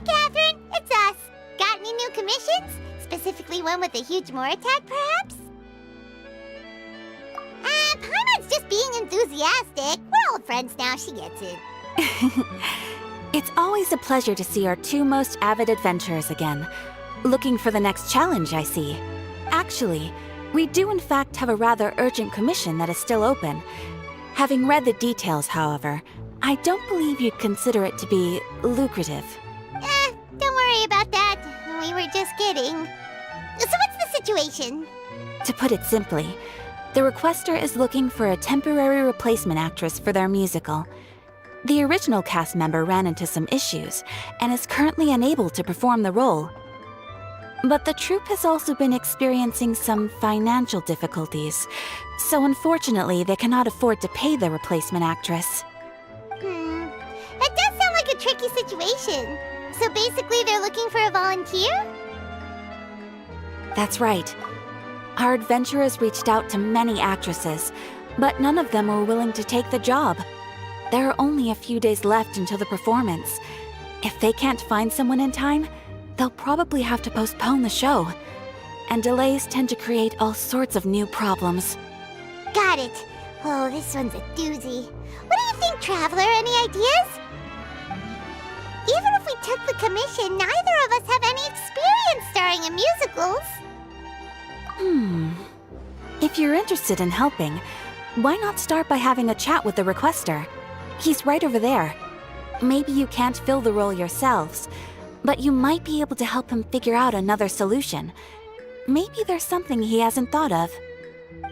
Catherine, it's us. Got any new commissions? Specifically one with a huge more attack, perhaps? Paimon's just being enthusiastic. We're old friends now, she gets it. It's always a pleasure to see our two most avid adventurers again. Looking for the next challenge, I see. Actually, we do in fact have a rather urgent commission that is still open. Having read the details, however, I don't believe you'd consider it to be lucrative. Don't worry about that. We were just kidding. So what's the situation? To put it simply, the requester is looking for a temporary replacement actress for their musical. The original cast member ran into some issues and is currently unable to perform the role. But the troupe has also been experiencing some financial difficulties, so unfortunately they cannot afford to pay the replacement actress. That does sound like a tricky situation. So basically they're looking for a volunteer? That's right. Our adventurers reached out to many actresses, but none of them were willing to take the job. There are only a few days left until the performance. If they can't find someone in time, they'll probably have to postpone the show. And delays tend to create all sorts of new problems. Got it. Oh, this one's a doozy. What do you think, Traveler? Any ideas? Even if we took the commission, neither of us have any experience starring in musicals. If you're interested in helping, why not start by having a chat with the requester? He's right over there. Maybe you can't fill the role yourselves, but you might be able to help him figure out another solution. Maybe there's something he hasn't thought of.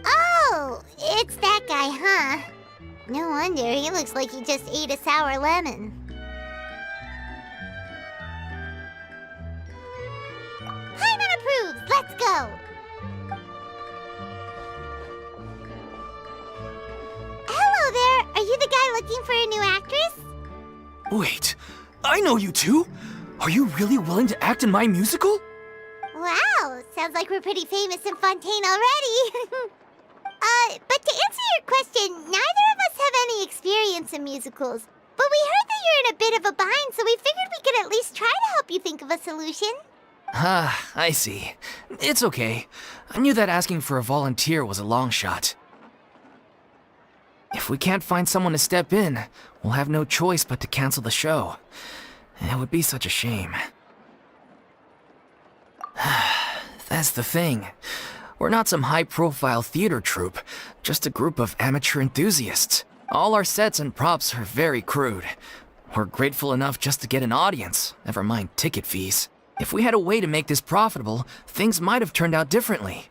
Oh, it's that guy, huh? No wonder, he looks like he just ate a sour lemon. Paimon approves! Let's go! Hello there! Are you the guy looking for a new actress? Wait, I know you two! Are you really willing to act in my musical? Wow, sounds like we're pretty famous in Fontaine already. But to answer your question, neither of us have any experience in musicals. But we heard that you're in a bit of a bind, so we figured we could at least try to help you think of a solution. Ah, I see. It's okay. I knew that asking for a volunteer was a long shot. If we can't find someone to step in, we'll have no choice but to cancel the show. It would be such a shame. That's the thing. We're not some high-profile theater troupe, just a group of amateur enthusiasts. All our sets and props are very crude. We're grateful enough just to get an audience, never mind ticket fees. If we had a way to make this profitable, things might have turned out differently.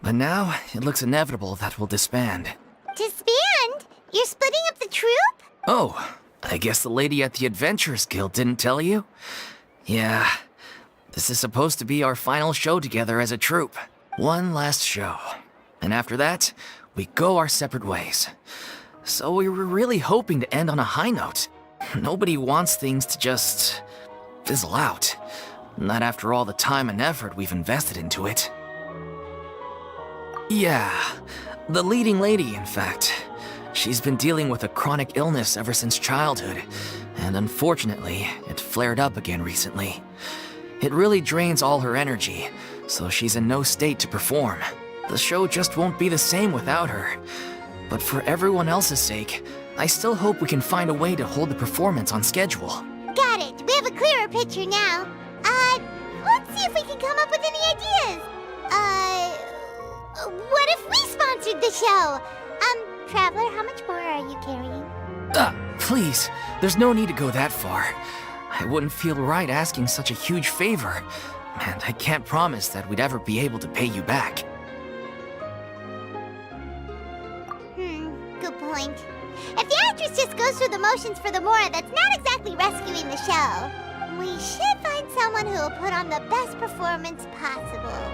But now, it looks inevitable that we'll disband. Disband? You're splitting up the troupe? Oh, I guess the lady at the Adventurers Guild didn't tell you? Yeah, this is supposed to be our final show together as a troupe. One last show. And after that, we go our separate ways. So we were really hoping to end on a high note. Nobody wants things to just fizzle out. Not after all the time and effort we've invested into it. Yeah, the leading lady, in fact. She's been dealing with a chronic illness ever since childhood, and unfortunately, it flared up again recently. It really drains all her energy, so she's in no state to perform. The show just won't be the same without her. But for everyone else's sake, I still hope we can find a way to hold the performance on schedule. Got it. We have a clearer picture now. Let's see if we can come up with any ideas. What if we sponsored the show? Traveler, how much more are you carrying? Please, there's no need to go that far. I wouldn't feel right asking such a huge favor, and I can't promise that we'd ever be able to pay you back. Good point. If the actress just goes through the motions for the more, that's not exactly rescuing the show. We should find someone who will put on the best performance possible.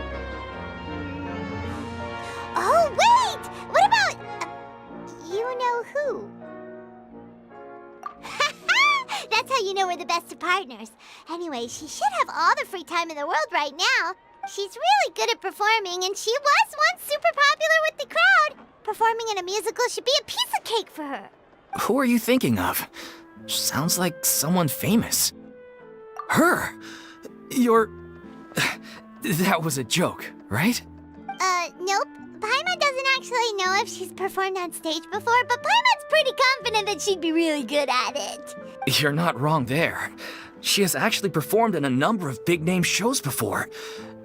Oh, wait! What about... you know who? Ha-ha! you know we're the best of partners. Anyway, she should have all the free time in the world right now. She's really good at performing, and she was once super popular with the crowd. Performing in a musical should be a piece of cake for her. Who are you thinking of? Sounds like someone famous. Her? You're... That was a joke, right? Nope. Paimon doesn't actually know if she's performed on stage before, but Paimon's pretty confident that she'd be really good at it. You're not wrong there. She has actually performed in a number of big-name shows before.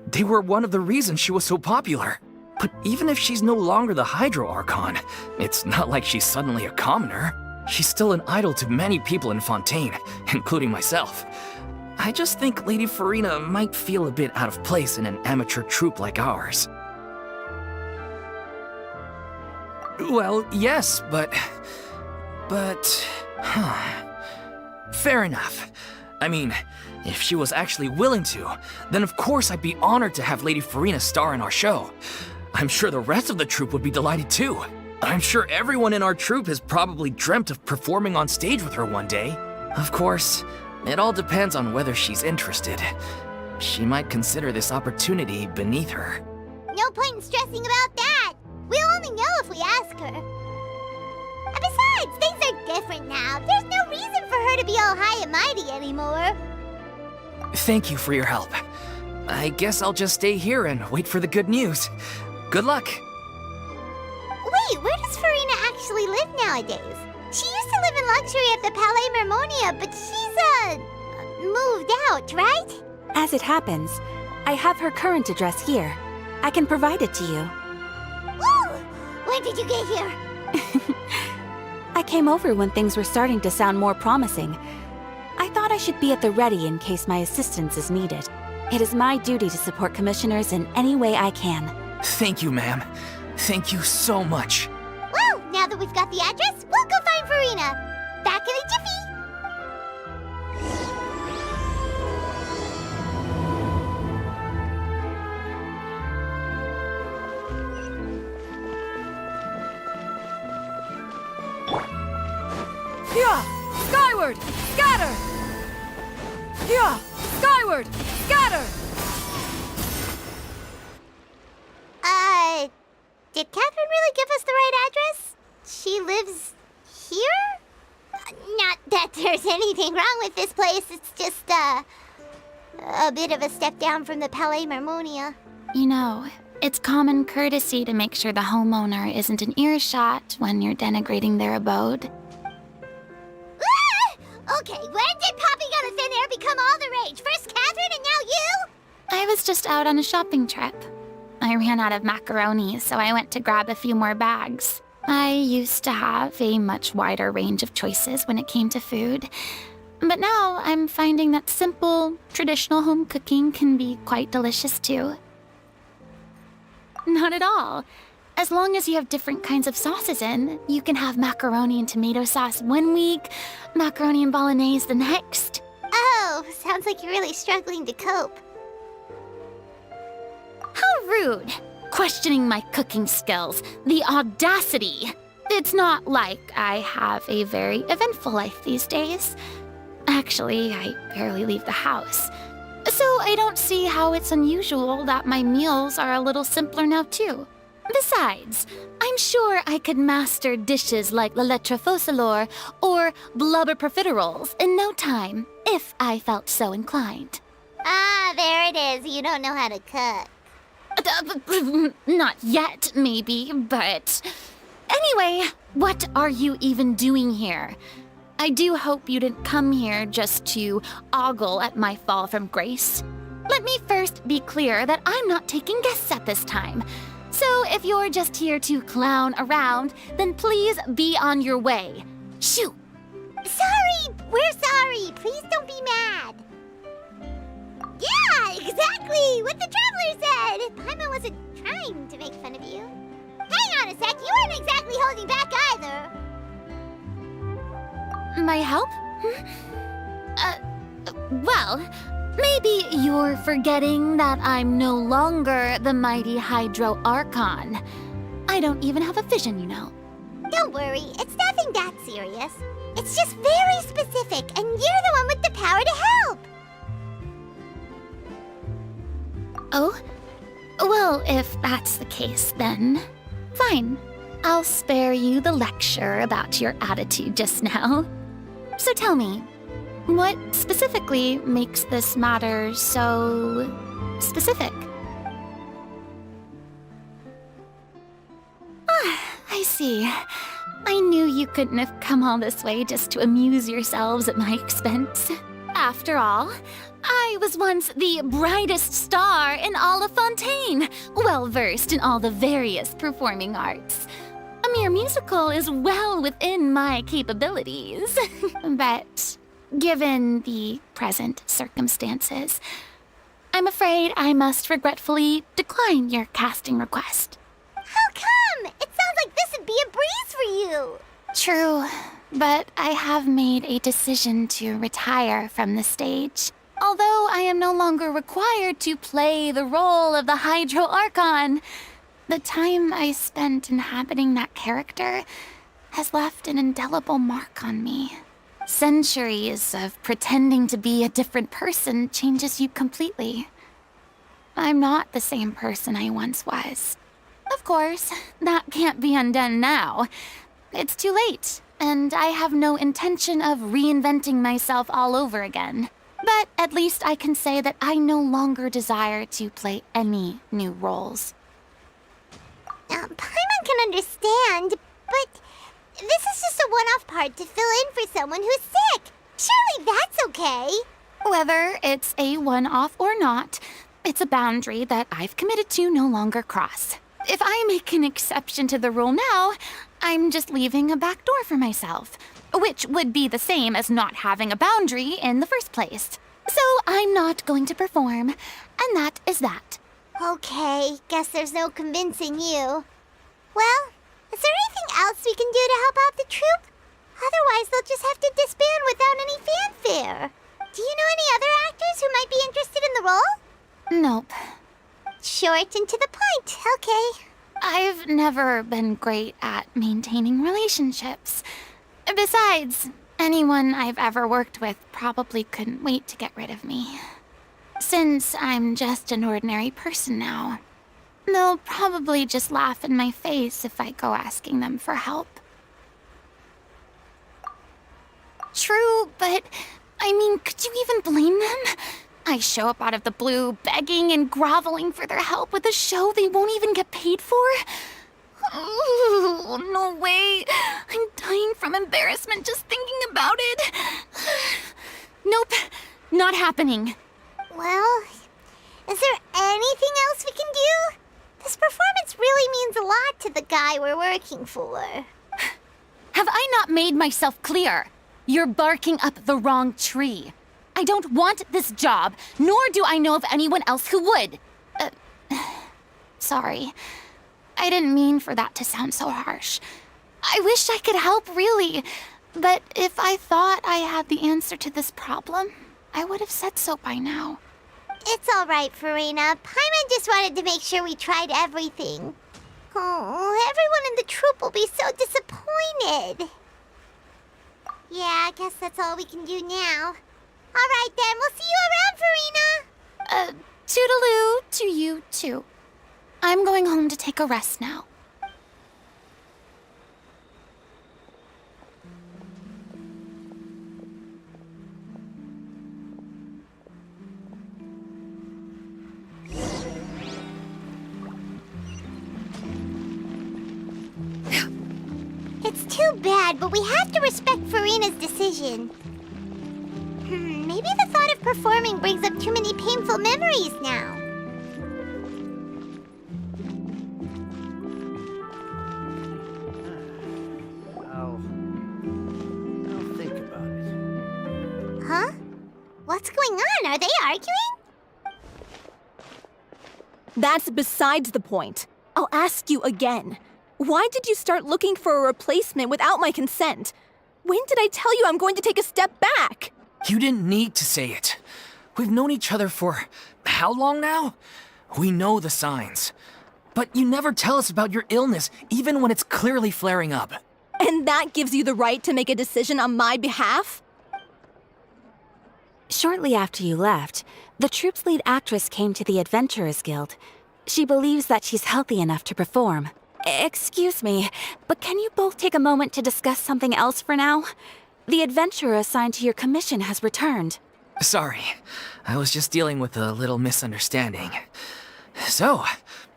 They were one of the reasons she was so popular. But even if she's no longer the Hydro Archon, it's not like she's suddenly a commoner. She's still an idol to many people in Fontaine, including myself. I just think Lady Furina might feel a bit out of place in an amateur troupe like ours. Well, yes, but... Fair enough. I mean, if she was actually willing to, then of course I'd be honored to have Lady Furina star in our show. I'm sure the rest of the troupe would be delighted too. I'm sure everyone in our troupe has probably dreamt of performing on stage with her one day. Of course, it all depends on whether she's interested. She might consider this opportunity beneath her. No point in stressing about that. We'll only know if we ask her. And besides, things are different now. There's no reason for her to be all high and mighty anymore. Thank you for your help. I guess I'll just stay here and wait for the good news. Good luck. Wait, where does Furina actually live nowadays? She used to live in luxury at the Palais Mermonia, but she's, moved out, right? As it happens, I have her current address here. I can provide it to you. Ooh! When did you get here? I came over when things were starting to sound more promising. I thought I should be at the ready in case my assistance is needed. It is my duty to support commissioners in any way I can. Thank you, ma'am. Thank you so much. Well, now that we've got the address, we'll go find Furina. Back in a jiffy. Yeah! Skyward! Scatter! Yeah! Skyward! Scatter! Did Catherine really give us the right address? She lives here? Not that there's anything wrong with this place, it's just, a bit of a step down from the Palais Mermonia. You know, it's common courtesy to make sure the homeowner isn't in earshot when you're denigrating their abode. Okay, when did Poppy Got a Thin Air become all the rage? First Catherine and now you? I was just out on a shopping trip. I ran out of macaroni, so I went to grab a few more bags. I used to have a much wider range of choices when it came to food. But now I'm finding that simple, traditional home cooking can be quite delicious too. Not at all. As long as you have different kinds of sauces in, you can have macaroni and tomato sauce one week, macaroni and bolognese the next. Oh, sounds like you're really struggling to cope. How rude! Questioning my cooking skills. The audacity! It's not like I have a very eventful life these days. Actually, I barely leave the house. So I don't see how it's unusual that my meals are a little simpler now too. Besides, I'm sure I could master dishes like la lettre focilor or blubber profiteroles in no time, if I felt so inclined. Ah, there it is. You don't know how to cook. Not yet, maybe, but... Anyway, what are you even doing here? I do hope you didn't come here just to ogle at my fall from grace. Let me first be clear that I'm not taking guests at this time. So if you're just here to clown around, then please be on your way. Shoo! Sorry! We're sorry! Please don't be mad! Yeah, exactly! What the Traveler said! Paimon wasn't trying to make fun of you. Hang on a sec, you weren't exactly holding back either. My help? Well, maybe you're forgetting that I'm no longer the mighty Hydro Archon. I don't even have a vision, you know. Don't worry, it's nothing that serious. It's just very specific, and you're the one with the power to help. Oh? Well, if that's the case, then fine. I'll spare you the lecture about your attitude just now. So tell me, what specifically makes this matter so specific? Ah, I see. I knew you couldn't have come all this way just to amuse yourselves at my expense. After all, I was once the brightest star in all of Fontaine, well versed in all the various performing arts. A mere musical is well within my capabilities. But given the present circumstances, I'm afraid I must regretfully decline your casting request. How come? It sounds like this would be a breeze for you. True, but I have made a decision to retire from the stage. Although I am no longer required to play the role of the Hydro Archon, the time I spent inhabiting that character has left an indelible mark on me. Centuries of pretending to be a different person changes you completely. I'm not the same person I once was. Of course, that can't be undone now. It's too late, and I have no intention of reinventing myself all over again. But at least I can say that I no longer desire to play any new roles. Paimon can understand, but this is just a one-off part to fill in for someone who's sick. Surely that's okay. Whether it's a one-off or not, it's a boundary that I've committed to no longer cross. If I make an exception to the rule now, I'm just leaving a back door for myself, which would be the same as not having a boundary in the first place. So I'm not going to perform, and that is that. Okay, guess there's no convincing you. Well, is there anything else we can do to help out the troupe? Otherwise, they'll just have to disband without any fanfare. Do you know any other actors who might be interested in the role? Nope. Short and to the point, okay. I've never been great at maintaining relationships. Besides, anyone I've ever worked with probably couldn't wait to get rid of me. Since I'm just an ordinary person now, they'll probably just laugh in my face if I go asking them for help. True, but I mean, could you even blame them? I show up out of the blue, begging and groveling for their help with a show they won't even get paid for? Oh, no way. I'm dying from embarrassment just thinking about it. Nope, not happening. Well, is there anything else we can do? This performance really means a lot to the guy we're working for. Have I not made myself clear? You're barking up the wrong tree. I don't want this job, nor do I know of anyone else who would. Sorry. I didn't mean for that to sound so harsh. I wish I could help, really. But if I thought I had the answer to this problem, I would have said so by now. It's all right, Furina. Paimon just wanted to make sure we tried everything. Oh, everyone in the troupe will be so disappointed. Yeah, I guess that's all we can do now. All right, then. We'll see you around, Furina. Toodaloo to you, too. I'm going home to take a rest now. It's too bad, but we have to respect Furina's decision. Maybe the thought of performing brings up too many painful memories now. I'll think about it. Huh? What's going on? Are they arguing? That's besides the point. I'll ask you again. Why did you start looking for a replacement without my consent? When did I tell you I'm going to take a step back? You didn't need to say it. We've known each other for how long now? We know the signs. But you never tell us about your illness, even when it's clearly flaring up. And that gives you the right to make a decision on my behalf? Shortly after you left, the troupe's lead actress came to the Adventurers Guild. She believes that she's healthy enough to perform. Excuse me, but can you both take a moment to discuss something else for now? The adventurer assigned to your commission has returned. Sorry, I was just dealing with a little misunderstanding. So,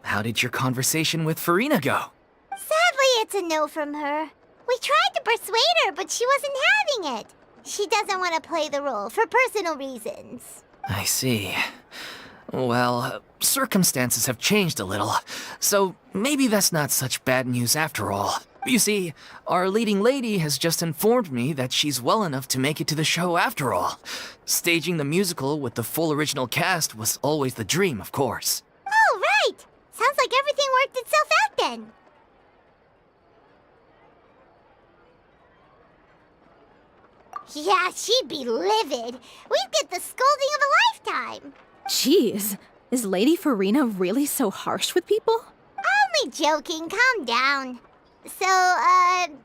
how did your conversation with Furina go? Sadly, it's a no from her. We tried to persuade her, but she wasn't having it. She doesn't want to play the role for personal reasons. I see. Well, circumstances have changed a little, so maybe that's not such bad news after all. You see, our leading lady has just informed me that she's well enough to make it to the show after all. Staging the musical with the full original cast was always the dream, of course. Oh, right! Sounds like everything worked itself out then. Yeah, she'd be livid. We'd get the scolding of a lifetime. Jeez, is Lady Furina really so harsh with people? Only joking, calm down. So,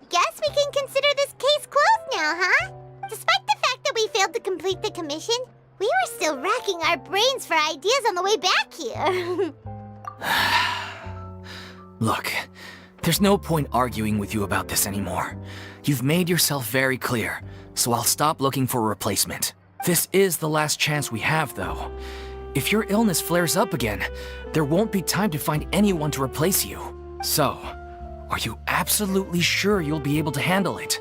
guess we can consider this case closed now, huh? Despite the fact that we failed to complete the commission, we were still racking our brains for ideas on the way back here. Look, there's no point arguing with you about this anymore. You've made yourself very clear, so I'll stop looking for a replacement. This is the last chance we have, though. If your illness flares up again, there won't be time to find anyone to replace you. So, are you absolutely sure you'll be able to handle it?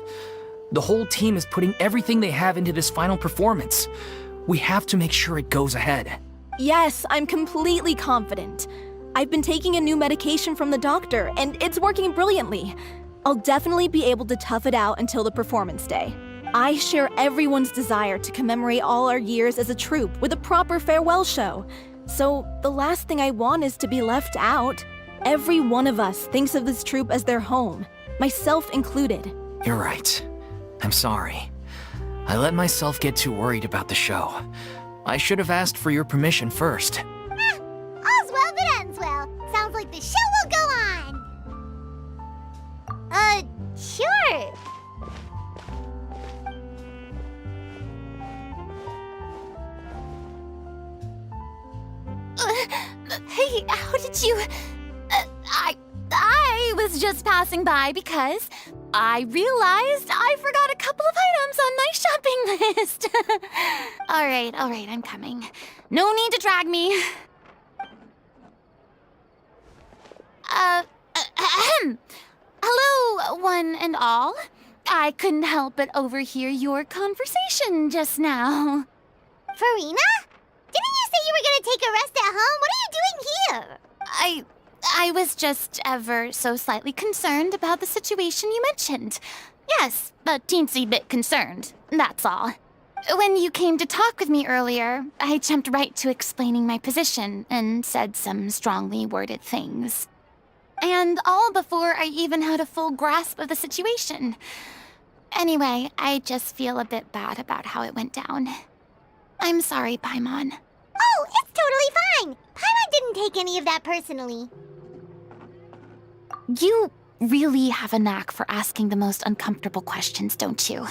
The whole team is putting everything they have into this final performance. We have to make sure it goes ahead. Yes, I'm completely confident. I've been taking a new medication from the doctor, and it's working brilliantly. I'll definitely be able to tough it out until the performance day. I share everyone's desire to commemorate all our years as a troupe with a proper farewell show. So the last thing I want is to be left out. Every one of us thinks of this troupe as their home, myself included. You're right. I'm sorry. I let myself get too worried about the show. I should have asked for your permission first. All's well that ends well. Sounds like the show will go on. Sure. Hey, how did you... I was just passing by because I realized I forgot a couple of items on my shopping list. All right, I'm coming. No need to drag me. Hello, one and all. I couldn't help but overhear your conversation just now. Furina? Didn't you say you were gonna take a rest at home? What are you doing here? I was just ever so slightly concerned about the situation you mentioned. Yes, a teensy bit concerned, that's all. When you came to talk with me earlier, I jumped right to explaining my position and said some strongly worded things. And all before I even had a full grasp of the situation. Anyway, I just feel a bit bad about how it went down. I'm sorry, Paimon. Oh, it's totally fine. Paimon didn't take any of that personally. You really have a knack for asking the most uncomfortable questions, don't you?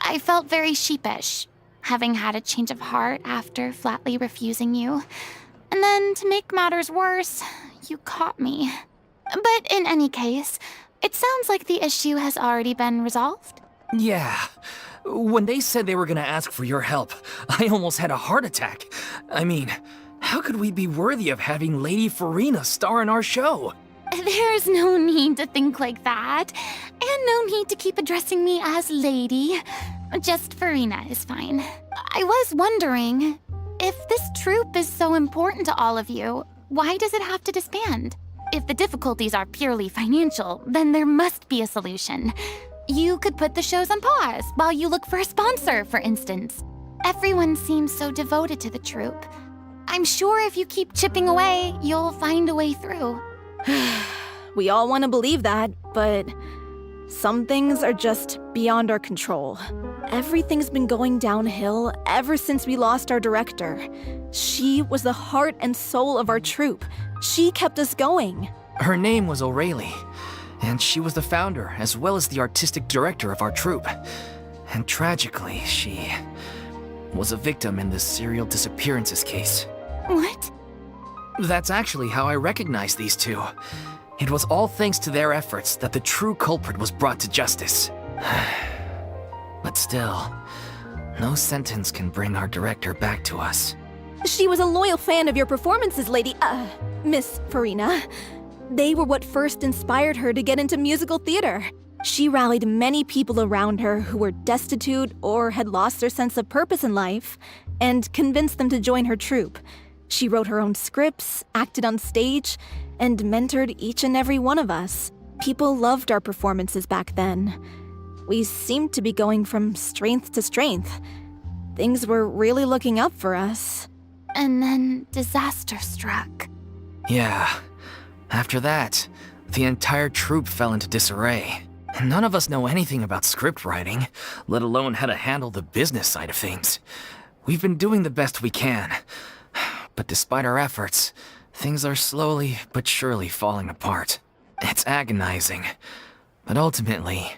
I felt very sheepish, having had a change of heart after flatly refusing you. And then, to make matters worse, you caught me. But in any case, it sounds like the issue has already been resolved. Yeah. When they said they were gonna ask for your help, I almost had a heart attack. I mean, how could we be worthy of having Lady Furina star in our show? There's no need to think like that. And no need to keep addressing me as lady. Just Furina is fine. I was wondering, if this troupe is so important to all of you, why does it have to disband? If the difficulties are purely financial, then there must be a solution. You could put the shows on pause while you look for a sponsor, for instance. Everyone seems so devoted to the troupe. I'm sure if you keep chipping away, you'll find a way through. We all want to believe that, but some things are just beyond our control. Everything's been going downhill ever since we lost our director. She was the heart and soul of our troupe. She kept us going. Her name was O'Reilly, And she was the founder, as well as the artistic director of our troupe. And tragically, she was a victim in this serial disappearances case. What? That's actually how I recognized these two. It was all thanks to their efforts that the true culprit was brought to justice. But still, no sentence can bring our director back to us. She was a loyal fan of your performances, Miss Furina. They were what first inspired her to get into musical theater. She rallied many people around her who were destitute or had lost their sense of purpose in life, and convinced them to join her troupe. She wrote her own scripts, acted on stage, and mentored each and every one of us. People loved our performances back then. We seemed to be going from strength to strength. Things were really looking up for us. And then disaster struck. Yeah. After that, the entire troupe fell into disarray. None of us know anything about script writing, let alone how to handle the business side of things. We've been doing the best we can. But despite our efforts, things are slowly but surely falling apart. It's agonizing. But ultimately,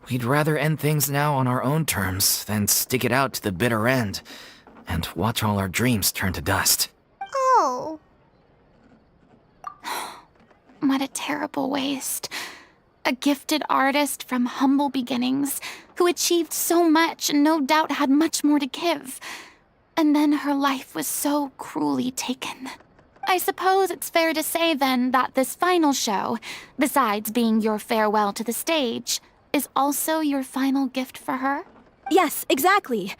we'd rather end things now on our own terms than stick it out to the bitter end and watch all our dreams turn to dust. Oh. What a terrible waste. A gifted artist from humble beginnings who achieved so much and no doubt had much more to give. And then her life was so cruelly taken. I suppose it's fair to say then that this final show, besides being your farewell to the stage, is also your final gift for her? Yes, exactly.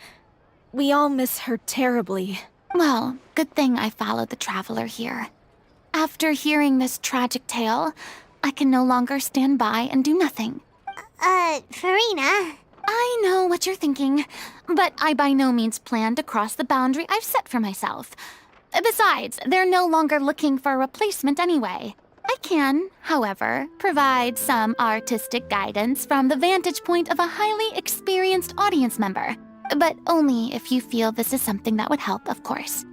We all miss her terribly. Well, good thing I followed the traveler here. After hearing this tragic tale, I can no longer stand by and do nothing. Furina. I know what you're thinking, but I by no means plan to cross the boundary I've set for myself. Besides, they're no longer looking for a replacement anyway. I can, however, provide some artistic guidance from the vantage point of a highly experienced audience member. But only if you feel this is something that would help, of course.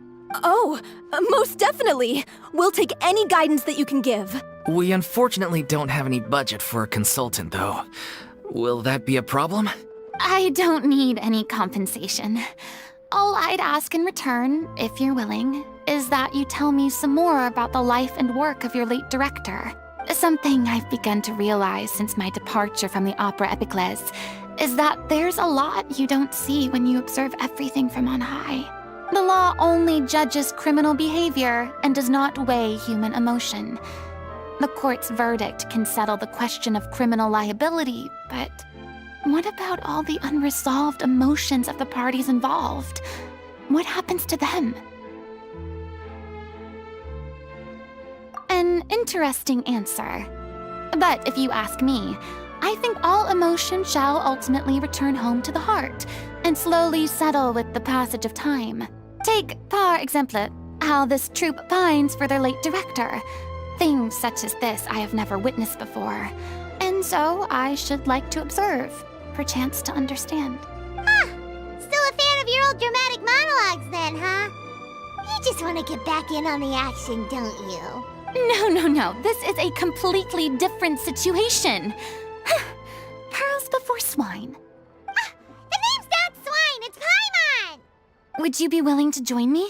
Oh, most definitely. We'll take any guidance that you can give. We unfortunately don't have any budget for a consultant, though. Will that be a problem? I don't need any compensation. All I'd ask in return, if you're willing, is that you tell me some more about the life and work of your late director. Something I've begun to realize since my departure from the Opera Epiclese is that there's a lot you don't see when you observe everything from on high. The law only judges criminal behavior and does not weigh human emotion. The court's verdict can settle the question of criminal liability, but what about all the unresolved emotions of the parties involved? What happens to them? An interesting answer. But if you ask me, I think all emotion shall ultimately return home to the heart and slowly settle with the passage of time. Take, par exemple, how this troupe pines for their late director. Things such as this I have never witnessed before, and so I should like to observe, perchance to understand. Still a fan of your old dramatic monologues then, huh? You just want to get back in on the action, don't you? No. This is a completely different situation. Pearls before swine. The name's not Swine, it's Paimon! Would you be willing to join me?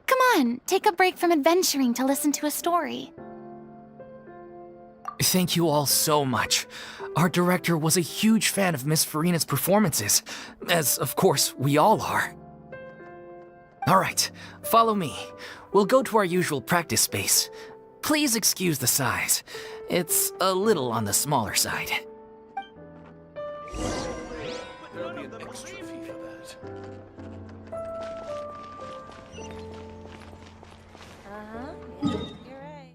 Come on, take a break from adventuring to listen to a story. Thank you all so much. Our director was a huge fan of Miss Furina's performances, as of course we all are. All right, follow me. We'll go to our usual practice space. Please excuse the size. It's a little on the smaller side. There'll be an extra fee for that. You're right.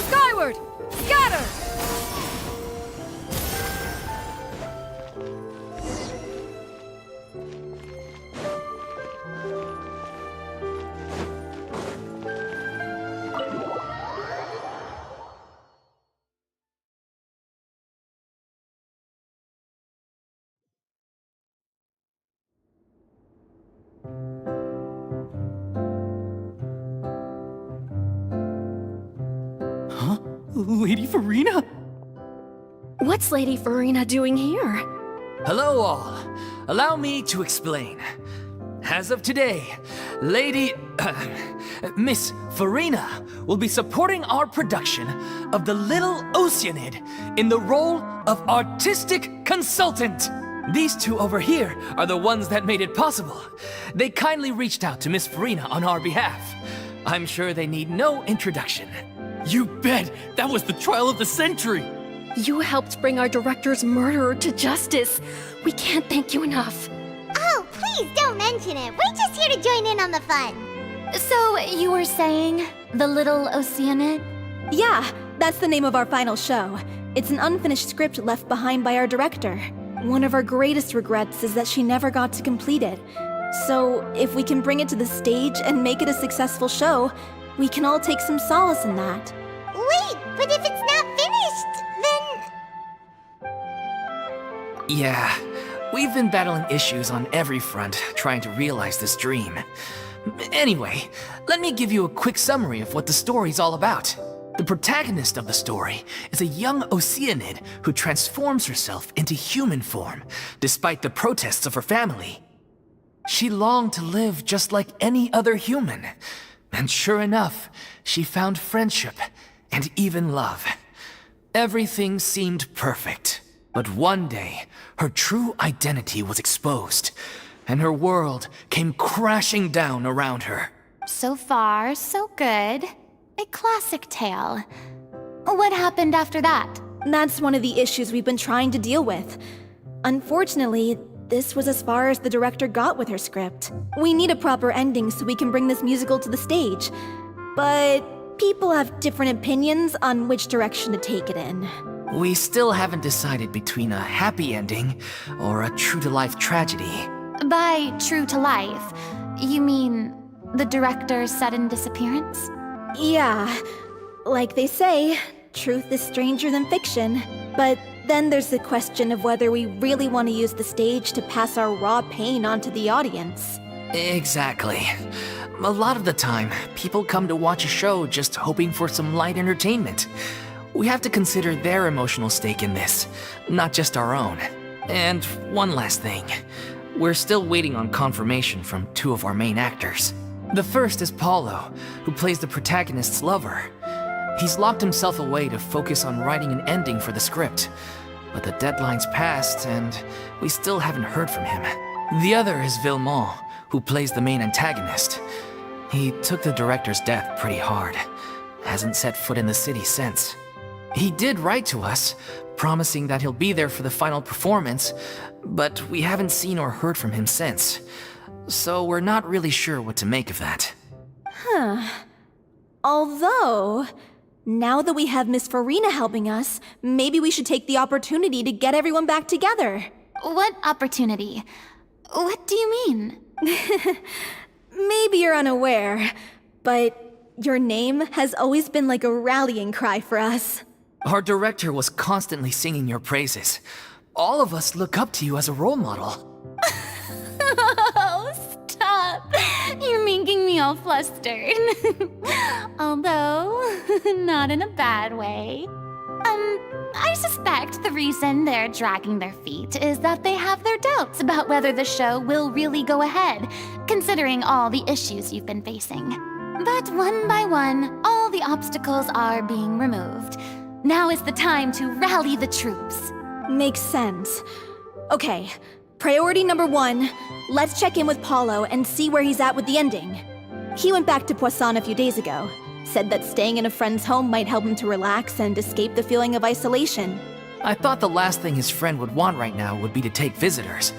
Skyward! Scatter! Lady Furina? What's Lady Furina doing here? Hello all. Allow me to explain. As of today, Lady... Miss Furina will be supporting our production of The Little Oceanid in the role of artistic consultant. These two over here are the ones that made it possible. They kindly reached out to Miss Furina on our behalf. I'm sure they need no introduction. You bet! That was the trial of the century! You helped bring our director's murderer to justice. We can't thank you enough. Oh, please don't mention it. We're just here to join in on the fun. So, you were saying The Little Oceanid? Yeah, that's the name of our final show. It's an unfinished script left behind by our director. One of our greatest regrets is that she never got to complete it. So, if we can bring it to the stage and make it a successful show, we can all take some solace in that. Wait, but if it's not finished, then... Yeah, we've been battling issues on every front trying to realize this dream. Anyway, let me give you a quick summary of what the story's all about. The protagonist of the story is a young Oceanid who transforms herself into human form, despite the protests of her family. She longed to live just like any other human, and sure enough, she found friendship and even love. Everything seemed perfect, but one day, her true identity was exposed, and her world came crashing down around her. So far, so good. A classic tale. What happened after that? That's one of the issues we've been trying to deal with. Unfortunately, this was as far as the director got with her script. We need a proper ending so we can bring this musical to the stage. But people have different opinions on which direction to take it in. We still haven't decided between a happy ending or a true-to-life tragedy. By true to life, you mean the director's sudden disappearance? Yeah, like they say, truth is stranger than fiction. But then there's the question of whether we really want to use the stage to pass our raw pain onto the audience. Exactly. A lot of the time, people come to watch a show just hoping for some light entertainment. We have to consider their emotional stake in this, not just our own. And one last thing. We're still waiting on confirmation from two of our main actors. The first is Paulo, who plays the protagonist's lover. He's locked himself away to focus on writing an ending for the script. But the deadline's passed, and we still haven't heard from him. The other is Villemont, who plays the main antagonist. He took the director's death pretty hard. Hasn't set foot in the city since. He did write to us, promising that he'll be there for the final performance, but we haven't seen or heard from him since. So we're not really sure what to make of that. Although, now that we have Miss Furina helping us, maybe we should take the opportunity to get everyone back together. What opportunity? What do you mean? Maybe you're unaware, but your name has always been like a rallying cry for us. Our director was constantly singing your praises. All of us look up to you as a role model. Oh, stop! You're making me all flustered. Although, not in a bad way. I suspect the reason they're dragging their feet is that they have their doubts about whether the show will really go ahead, considering all the issues you've been facing. But one by one, all the obstacles are being removed. Now is the time to rally the troops. Makes sense. Okay, priority number 1, let's check in with Paulo and see where he's at with the ending. He went back to Poisson a few days ago, said that staying in a friend's home might help him to relax and escape the feeling of isolation. I thought the last thing his friend would want right now would be to take visitors,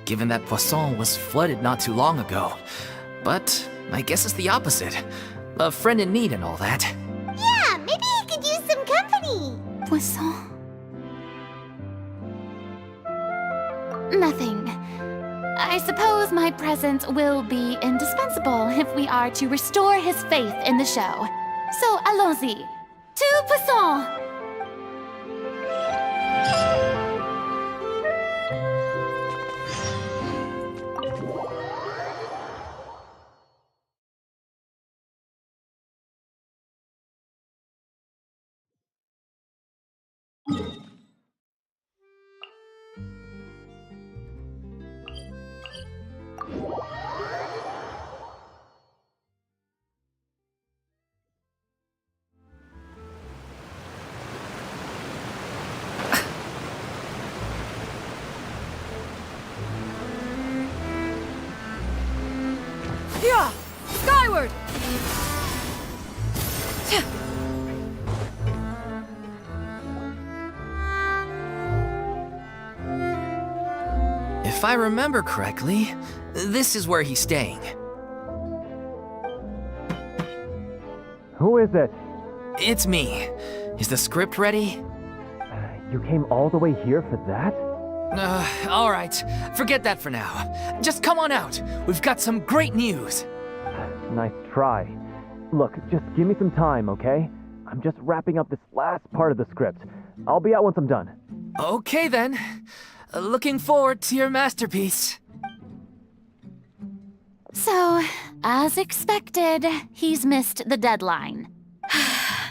given that Poisson was flooded not too long ago. But I guess it's the opposite. A friend in need and all that. Yeah, maybe he could use some company. Poisson. Nothing. I suppose my presence will be indispensable if we are to restore his faith in the show. So allons-y. To Poisson! If I remember correctly, this is where he's staying. Who is it? It's me. Is the script ready? You came all the way here for that? All right. Forget that for now. Just come on out. We've got some great news. Nice try. Look, just give me some time, okay? I'm just wrapping up this last part of the script. I'll be out once I'm done. Okay then. Looking forward to your masterpiece. So, as expected, he's missed the deadline.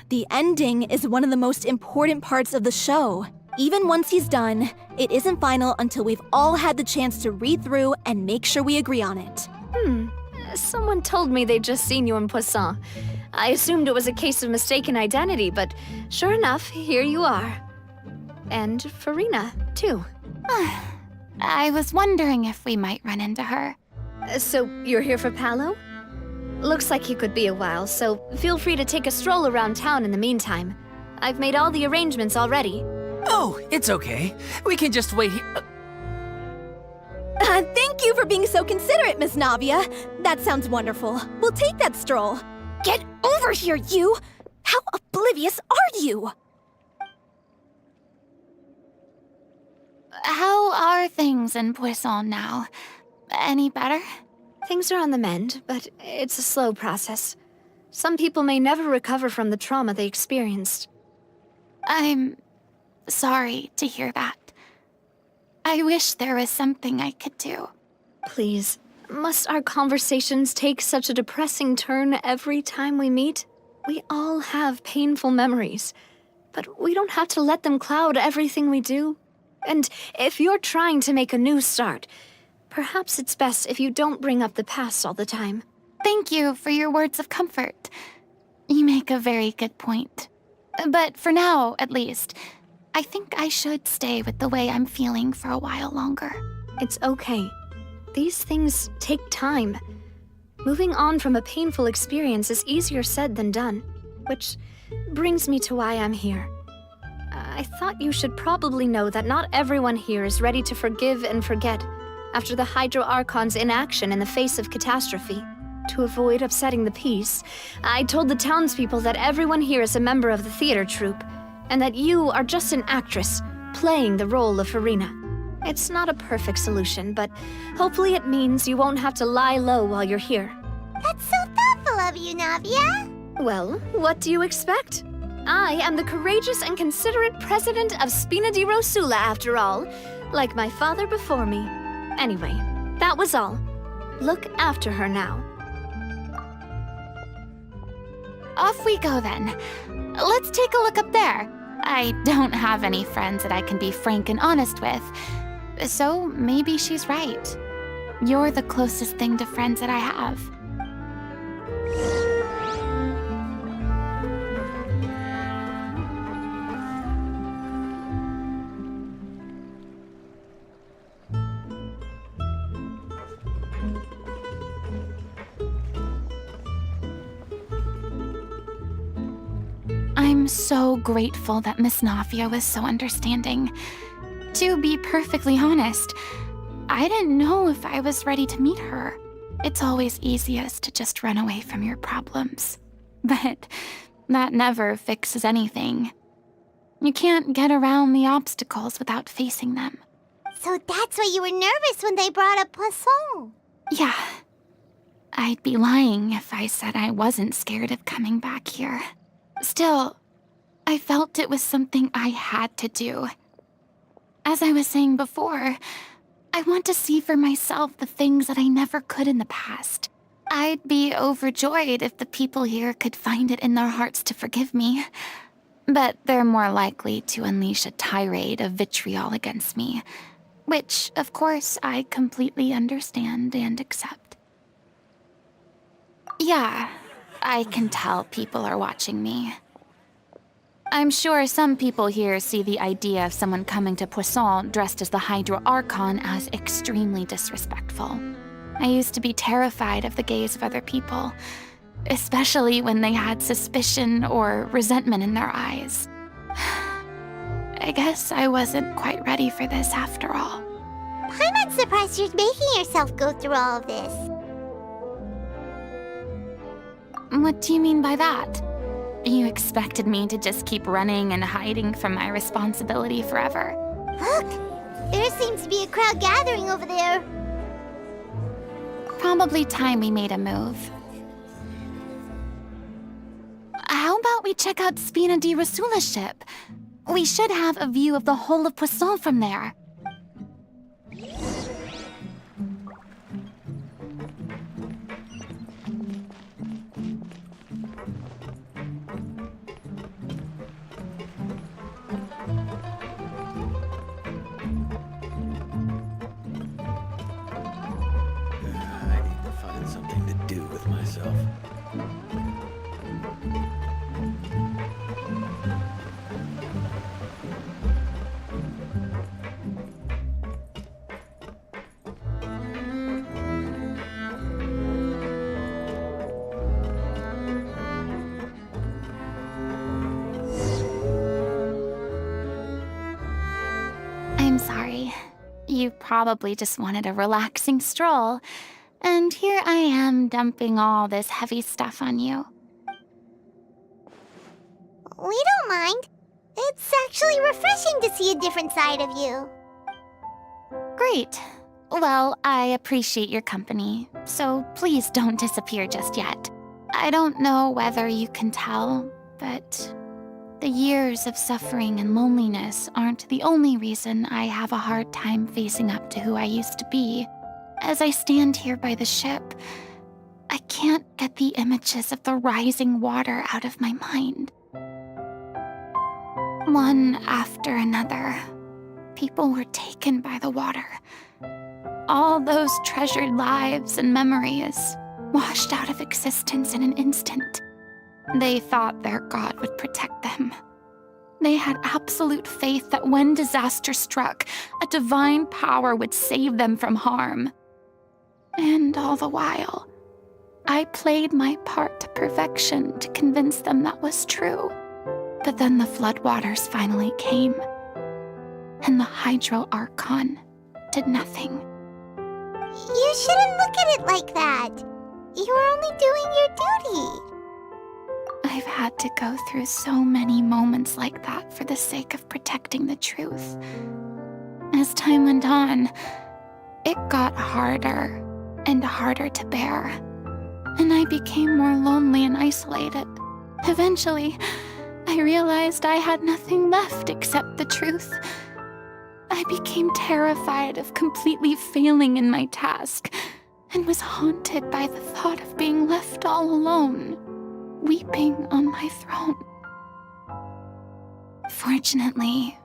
The ending is one of the most important parts of the show. Even once he's done, it isn't final until we've all had the chance to read through and make sure we agree on it. Someone told me they'd just seen you in Poisson. I assumed it was a case of mistaken identity, but sure enough, here you are. And Furina, too. I was wondering if we might run into her. So, you're here for Palo? Looks like you could be a while, so feel free to take a stroll around town in the meantime. I've made all the arrangements already. Oh, it's okay. We can just wait here. Thank you for being so considerate, Miss Navia. That sounds wonderful. We'll take that stroll. Get over here, you! How oblivious are you? How are things in Poisson now? Any better? Things are on the mend, but it's a slow process. Some people may never recover from the trauma they experienced. I'm sorry to hear that. I wish there was something I could do. Please, must our conversations take such a depressing turn every time we meet? We all have painful memories, but we don't have to let them cloud everything we do. And if you're trying to make a new start, perhaps it's best if you don't bring up the past all the time. Thank you for your words of comfort. You make a very good point. But for now, at least, I think I should stay with the way I'm feeling for a while longer. It's okay. These things take time. Moving on from a painful experience is easier said than done, which brings me to why I'm here. I thought you should probably know that not everyone here is ready to forgive and forget after the Hydro Archon's inaction in the face of catastrophe. To avoid upsetting the peace, I told the townspeople that everyone here is a member of the theater troupe, and that you are just an actress playing the role of Furina. It's not a perfect solution, but hopefully it means you won't have to lie low while you're here. That's so thoughtful of you, Navia. Well, what do you expect? I am the courageous and considerate president of Spina di Rosula, after all, like my father before me. Anyway, that was all. Look after her now. Off we go then. Let's take a look up there. I don't have any friends that I can be frank and honest with, so maybe she's right. You're the closest thing to friends that I have. I'm so grateful that Miss Navia was so understanding. To be perfectly honest, I didn't know if I was ready to meet her. It's always easiest to just run away from your problems. But that never fixes anything. You can't get around the obstacles without facing them. So that's why you were nervous when they brought up Poisson. Yeah. I'd be lying if I said I wasn't scared of coming back here. Still, I felt it was something I had to do. As I was saying before, I want to see for myself the things that I never could in the past. I'd be overjoyed if the people here could find it in their hearts to forgive me. But they're more likely to unleash a tirade of vitriol against me, which, of course, I completely understand and accept. Yeah, I can tell people are watching me. I'm sure some people here see the idea of someone coming to Poisson dressed as the Hydro Archon as extremely disrespectful. I used to be terrified of the gaze of other people, especially when they had suspicion or resentment in their eyes. I guess I wasn't quite ready for this after all. I'm not surprised you're making yourself go through all of this. What do you mean by that? You expected me to just keep running and hiding from my responsibility forever? Look! There seems to be a crowd gathering over there. Probably time we made a move. How about we check out Spina di Rasula's ship? We should have a view of the whole of Poisson from there. I need to find something to do with myself. I'm sorry. You probably just wanted a relaxing stroll, and here I am dumping all this heavy stuff on you. We don't mind. It's actually refreshing to see a different side of you. Great. Well, I appreciate your company, so please don't disappear just yet. I don't know whether you can tell, but the years of suffering and loneliness aren't the only reason I have a hard time facing up to who I used to be. As I stand here by the ship, I can't get the images of the rising water out of my mind. One after another, people were taken by the water. All those treasured lives and memories washed out of existence in an instant. They thought their god would protect them. They had absolute faith that when disaster struck, a divine power would save them from harm. And all the while, I played my part to perfection to convince them that was true. But then the floodwaters finally came, and the Hydro Archon did nothing. You shouldn't look at it like that. You were only doing your duty. I've had to go through so many moments like that for the sake of protecting the truth. As time went on, it got harder and harder to bear, and I became more lonely and isolated. Eventually, I realized I had nothing left except the truth. I became terrified of completely failing in my task, and was haunted by the thought of being left all alone, weeping on my throne. Fortunately,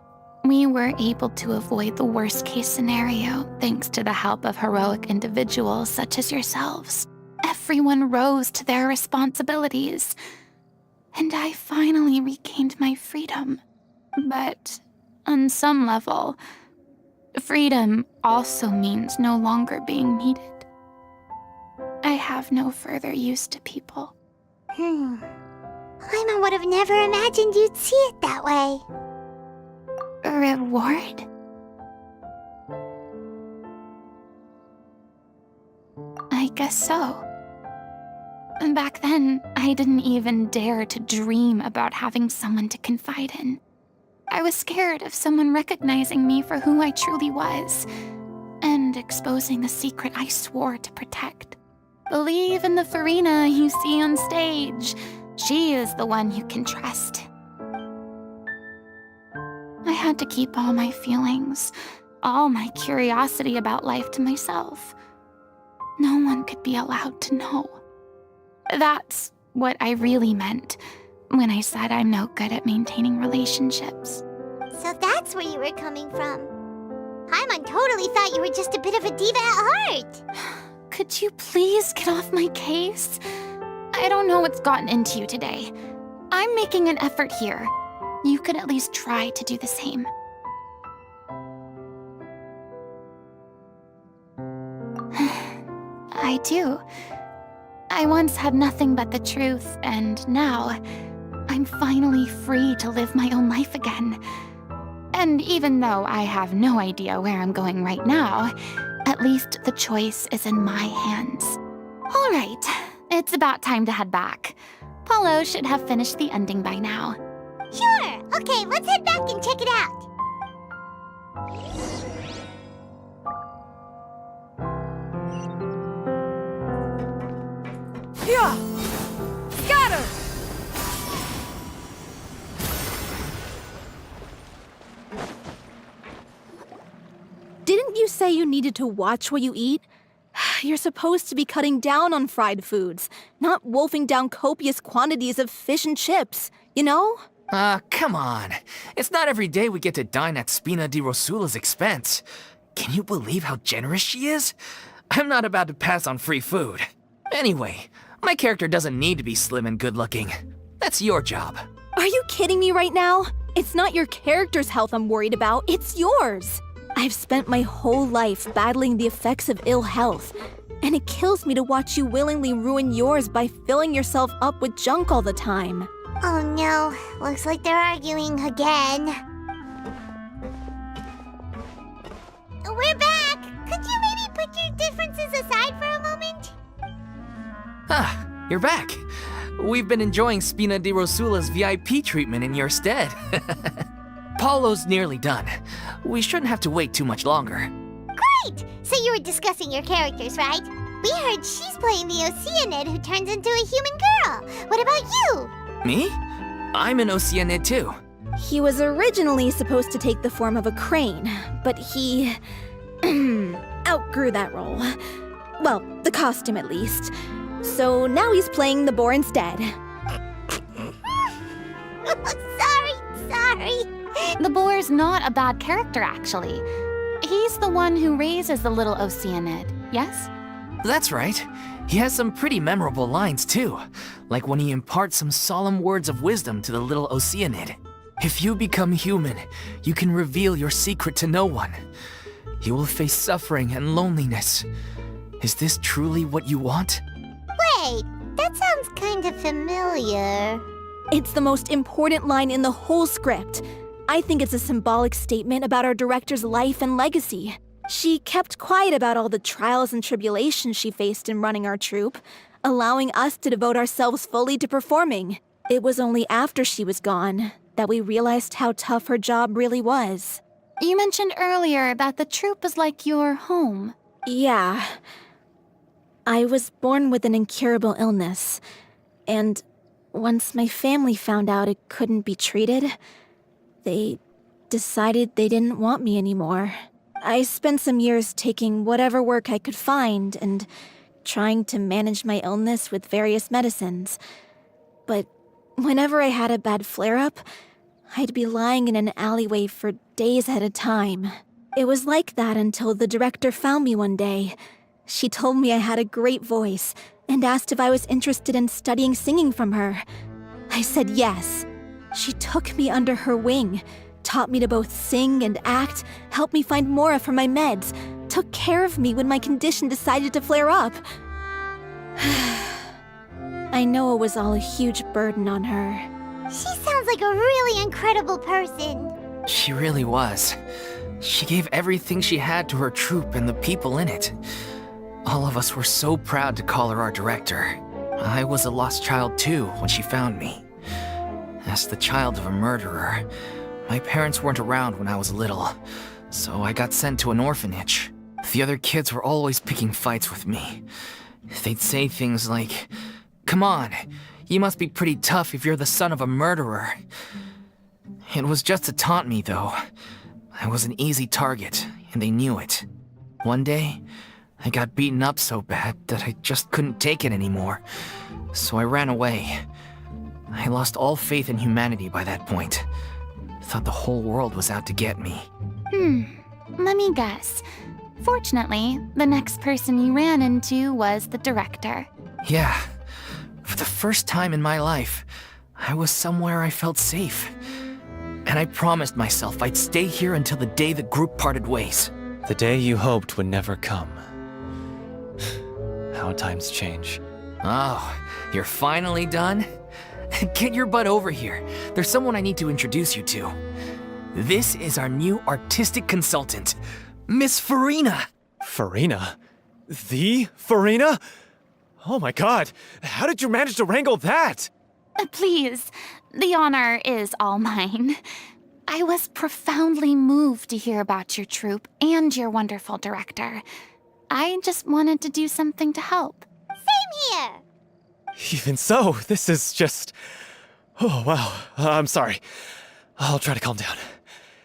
we were able to avoid the worst-case scenario thanks to the help of heroic individuals such as yourselves. Everyone rose to their responsibilities, and I finally regained my freedom. But on some level, freedom also means no longer being needed. I have no further use to people. Paimon would have never imagined you'd see it that way. A reward? I guess so. And back then, I didn't even dare to dream about having someone to confide in. I was scared of someone recognizing me for who I truly was, and exposing the secret I swore to protect. Believe in the Furina you see on stage. She is the one you can trust. I had to keep all my feelings, all my curiosity about life to myself. No one could be allowed to know. That's what I really meant when I said I'm no good at maintaining relationships. So that's where you were coming from. Paimon totally thought you were just a bit of a diva at heart. Could you please get off my case? I don't know what's gotten into you today. I'm making an effort here. You could at least try to do the same. I do. I once had nothing but the truth, and now I'm finally free to live my own life again. And even though I have no idea where I'm going right now, at least the choice is in my hands. All right, it's about time to head back. Paulo should have finished the ending by now. Sure. Okay, let's head back and check it out. Yeah! Scatter! Didn't you say you needed to watch what you eat? You're supposed to be cutting down on fried foods, not wolfing down copious quantities of fish and chips, you know? Come on. It's not every day we get to dine at Spina di Rosula's expense. Can you believe how generous she is? I'm not about to pass on free food. Anyway, my character doesn't need to be slim and good-looking. That's your job. Are you kidding me right now? It's not your character's health I'm worried about, it's yours. I've spent my whole life battling the effects of ill health, and it kills me to watch you willingly ruin yours by filling yourself up with junk all the time. Oh no, looks like they're arguing again. We're back! Could you maybe put your differences aside for a moment? Ah, you're back. We've been enjoying Spina di Rosula's VIP treatment in your stead. Paulo's nearly done. We shouldn't have to wait too much longer. Great! So you were discussing your characters, right? We heard she's playing the Oceanid who turns into a human girl. What about you? Me? I'm an Oceanid too. He was originally supposed to take the form of a crane, but he outgrew that role. Well, the costume at least. So now he's playing the boar instead. Sorry. The boar's not a bad character, actually. He's the one who raises the little Oceanid, yes? That's right. He has some pretty memorable lines too, like when he imparts some solemn words of wisdom to the little Oceanid. If you become human, you can reveal your secret to no one. You will face suffering and loneliness. Is this truly what you want? Wait, that sounds kind of familiar. It's the most important line in the whole script. I think it's a symbolic statement about our director's life and legacy. She kept quiet about all the trials and tribulations she faced in running our troupe, allowing us to devote ourselves fully to performing. It was only after she was gone that we realized how tough her job really was. You mentioned earlier that the troupe is like your home. Yeah. I was born with an incurable illness, and once my family found out it couldn't be treated, they decided they didn't want me anymore. I spent some years taking whatever work I could find and trying to manage my illness with various medicines. But whenever I had a bad flare-up, I'd be lying in an alleyway for days at a time. It was like that until the director found me one day. She told me I had a great voice and asked if I was interested in studying singing from her. I said yes. She took me under her wing, taught me to both sing and act, helped me find Mora for my meds, took care of me when my condition decided to flare up. I know it was all a huge burden on her. She sounds like a really incredible person. She really was. She gave everything she had to her troupe and the people in it. All of us were so proud to call her our director. I was a lost child too when she found me. As the child of a murderer, my parents weren't around when I was little, so I got sent to an orphanage. The other kids were always picking fights with me. They'd say things like, "Come on, you must be pretty tough if you're the son of a murderer." It was just to taunt me, though. I was an easy target, and they knew it. One day, I got beaten up so bad that I just couldn't take it anymore, so I ran away. I lost all faith in humanity by that point. Thought the whole world was out to get me. Let me guess. Fortunately, the next person you ran into was the director. Yeah. For the first time in my life, I was somewhere I felt safe. And I promised myself I'd stay here until the day the group parted ways. The day you hoped would never come. How times change. Oh, you're finally done? Get your butt over here. There's someone I need to introduce you to. This is our new artistic consultant, Miss Furina. Furina? The Furina? Oh my god, how did you manage to wrangle that? Please, the honor is all mine. I was profoundly moved to hear about your troupe and your wonderful director. I just wanted to do something to help. Same here. Even so, this is just... Oh, wow. I'm sorry. I'll try to calm down.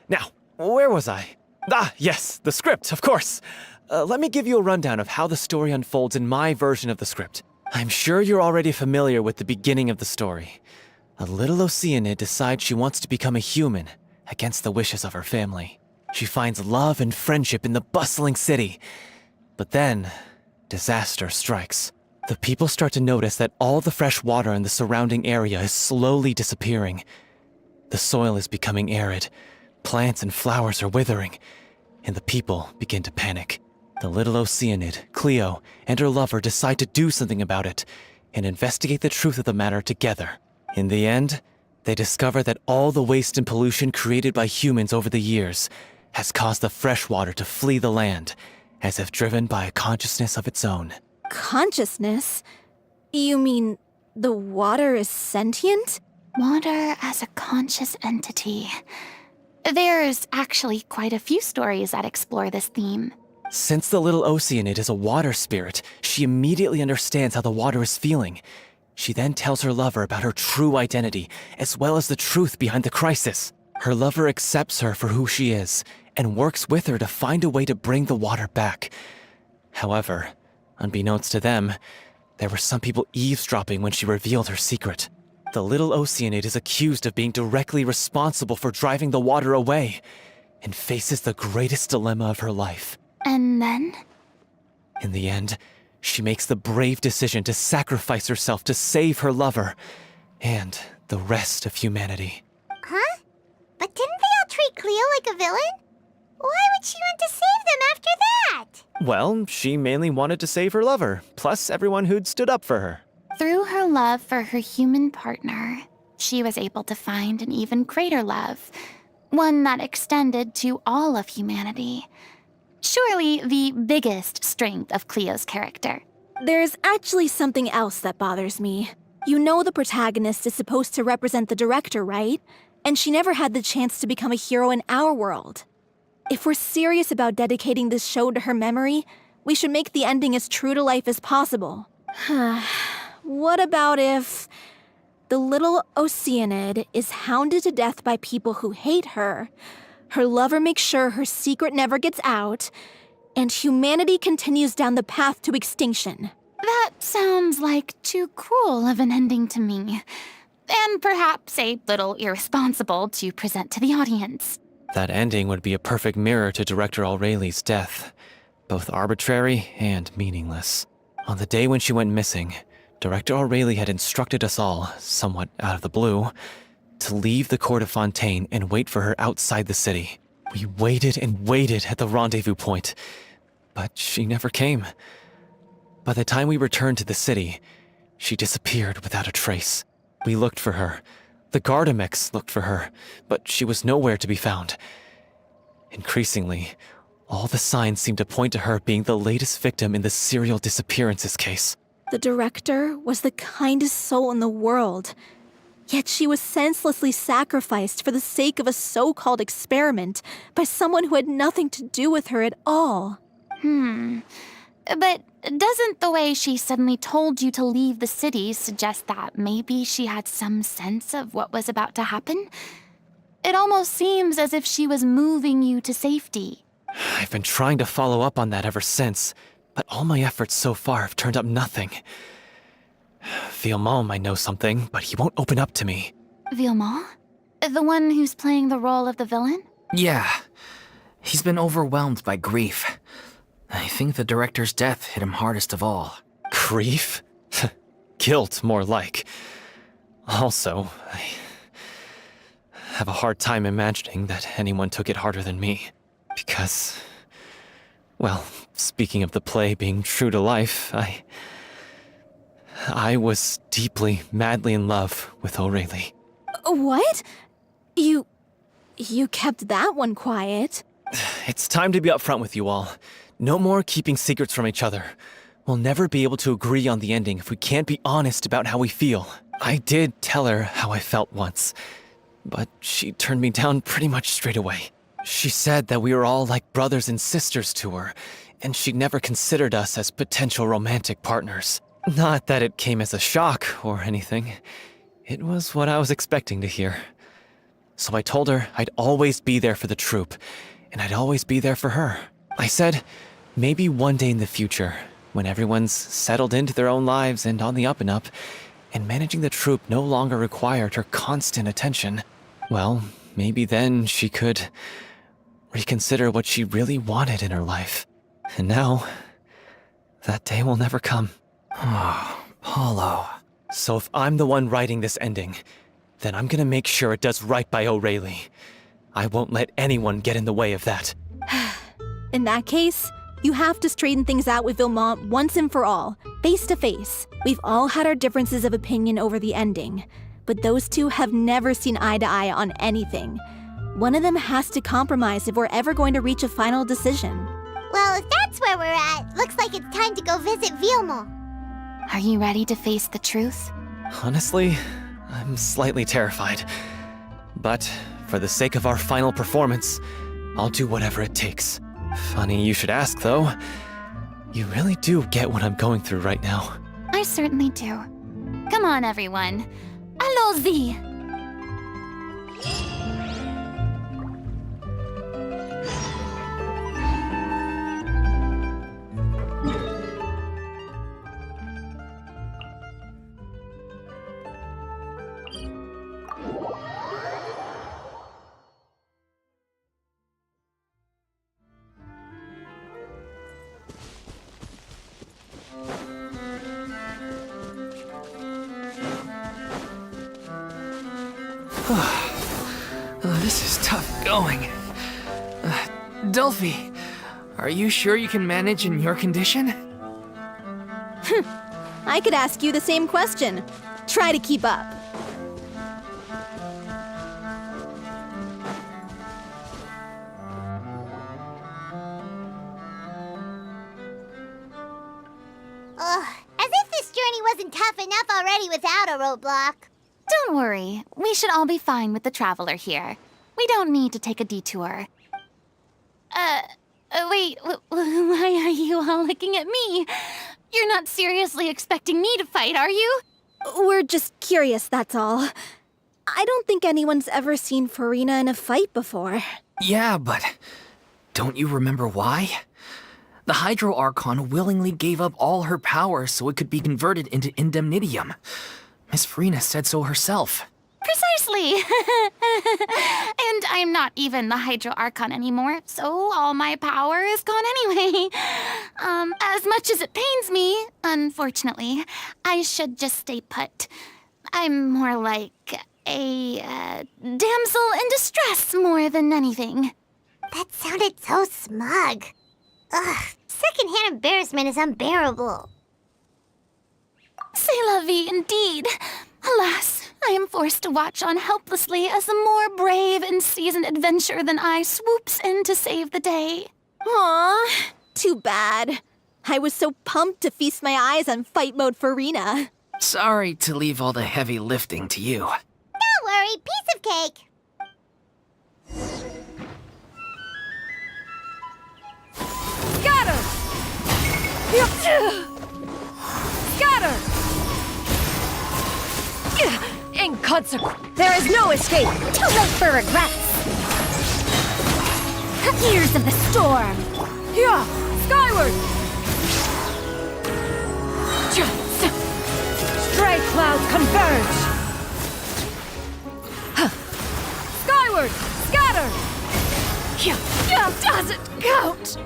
Now, where was I? Ah, yes, the script, of course. Let me give you a rundown of how the story unfolds in my version of the script. I'm sure you're already familiar with the beginning of the story. A little Oceanid decides she wants to become a human, against the wishes of her family. She finds love and friendship in the bustling city. But then, disaster strikes. The people start to notice that all the fresh water in the surrounding area is slowly disappearing. The soil is becoming arid, plants and flowers are withering, and the people begin to panic. The little Oceanid, Cleo, and her lover decide to do something about it and investigate the truth of the matter together. In the end, they discover that all the waste and pollution created by humans over the years has caused the fresh water to flee the land, as if driven by a consciousness of its own. Consciousness? You mean the water is sentient? Water as a conscious entity. There's actually quite a few stories that explore this theme. Since the little Oceanid is a water spirit, she immediately understands how the water is feeling. She then tells her lover about her true identity, as well as the truth behind the crisis. Her lover accepts her for who she is, and works with her to find a way to bring the water back. However, unbeknownst to them, there were some people eavesdropping when she revealed her secret. The little Oceanid is accused of being directly responsible for driving the water away, and faces the greatest dilemma of her life. And then? In the end, she makes the brave decision to sacrifice herself to save her lover, and the rest of humanity. Huh? But didn't they all treat Cleo like a villain? Why would she want to save them after that? Well, she mainly wanted to save her lover, plus everyone who'd stood up for her. Through her love for her human partner, she was able to find an even greater love, one that extended to all of humanity. Surely the biggest strength of Cleo's character. There's actually something else that bothers me. You know the protagonist is supposed to represent the director, right? And she never had the chance to become a hero in our world. If we're serious about dedicating this show to her memory, we should make the ending as true to life as possible. What about if the little Oceanid is hounded to death by people who hate her, her lover makes sure her secret never gets out, and humanity continues down the path to extinction? That sounds like too cruel of an ending to me. And perhaps a little irresponsible to present to the audience. That ending would be a perfect mirror to Director Aureli's death, both arbitrary and meaningless. On the day when she went missing, Director Aureli had instructed us all, somewhat out of the blue, to leave the court of Fontaine and wait for her outside the city. We waited and waited at the rendezvous point, but she never came. By the time we returned to the city, she disappeared without a trace. We looked for her. The Gardamex looked for her, but she was nowhere to be found. Increasingly, all the signs seemed to point to her being the latest victim in the serial disappearances case. The director was the kindest soul in the world, yet she was senselessly sacrificed for the sake of a so-called experiment by someone who had nothing to do with her at all. But doesn't the way she suddenly told you to leave the city suggest that maybe she had some sense of what was about to happen? It almost seems as if she was moving you to safety. I've been trying to follow up on that ever since, but all my efforts so far have turned up nothing. Villemont might know something, but he won't open up to me. Villemont? The one who's playing the role of the villain? Yeah. He's been overwhelmed by grief. I think the director's death hit him hardest of all. Grief? Guilt, more like. Also, I have a hard time imagining that anyone took it harder than me. Because, well, speaking of the play being true to life, I was deeply, madly in love with O'Reilly. What? You kept that one quiet. It's time to be upfront with you all. No more keeping secrets from each other. We'll never be able to agree on the ending if we can't be honest about how we feel. I did tell her how I felt once, but she turned me down pretty much straight away. She said that we were all like brothers and sisters to her, and she'd never considered us as potential romantic partners. Not that it came as a shock or anything. It was what I was expecting to hear. So I told her I'd always be there for the troupe, and I'd always be there for her. I said, maybe one day in the future, when everyone's settled into their own lives and on the up and up, and managing the troupe no longer required her constant attention, well, maybe then she could reconsider what she really wanted in her life. And now, that day will never come. Oh, Paulo. So if I'm the one writing this ending, then I'm gonna make sure it does right by O'Reilly. I won't let anyone get in the way of that. In that case, you have to straighten things out with Vilmont once and for all, face to face. We've all had our differences of opinion over the ending, but those two have never seen eye to eye on anything. One of them has to compromise if we're ever going to reach a final decision. Well, if that's where we're at, looks like it's time to go visit Vilmont. Are you ready to face the truth? Honestly, I'm slightly terrified. But for the sake of our final performance, I'll do whatever it takes. Funny you should ask, though. You really do get what I'm going through right now. I certainly do. Come on, everyone. Allons-y! This is tough going. Delphi, are you sure you can manage in your condition? I could ask you the same question. Try to keep up. Ugh, as if this journey wasn't tough enough already without a roadblock. Don't worry. We should all be fine with the traveler here. We don't need to take a detour. Wait, why are you all looking at me? You're not seriously expecting me to fight, are you? We're just curious, that's all. I don't think anyone's ever seen Furina in a fight before. Yeah, but don't you remember why? The Hydro Archon willingly gave up all her power so it could be converted into indemnitium. Miss Furina said so herself. Precisely! And I'm not even the Hydro Archon anymore, so all my power is gone anyway. As much as it pains me, unfortunately, I should just stay put. I'm more like a damsel in distress more than anything. That sounded so smug. Ugh, secondhand embarrassment is unbearable. C'est la vie, indeed. Alas, I am forced to watch on helplessly as a more brave and seasoned adventurer than I swoops in to save the day. Aw, too bad. I was so pumped to feast my eyes on fight mode Furina. Sorry to leave all the heavy lifting to you. Don't worry, piece of cake. Scatter! Scatter! Inconsequent. There is no escape. Too late for regrets. Years of the storm. Yeah, skyward. Stray clouds converge. Skyward, scatter. Doesn't count.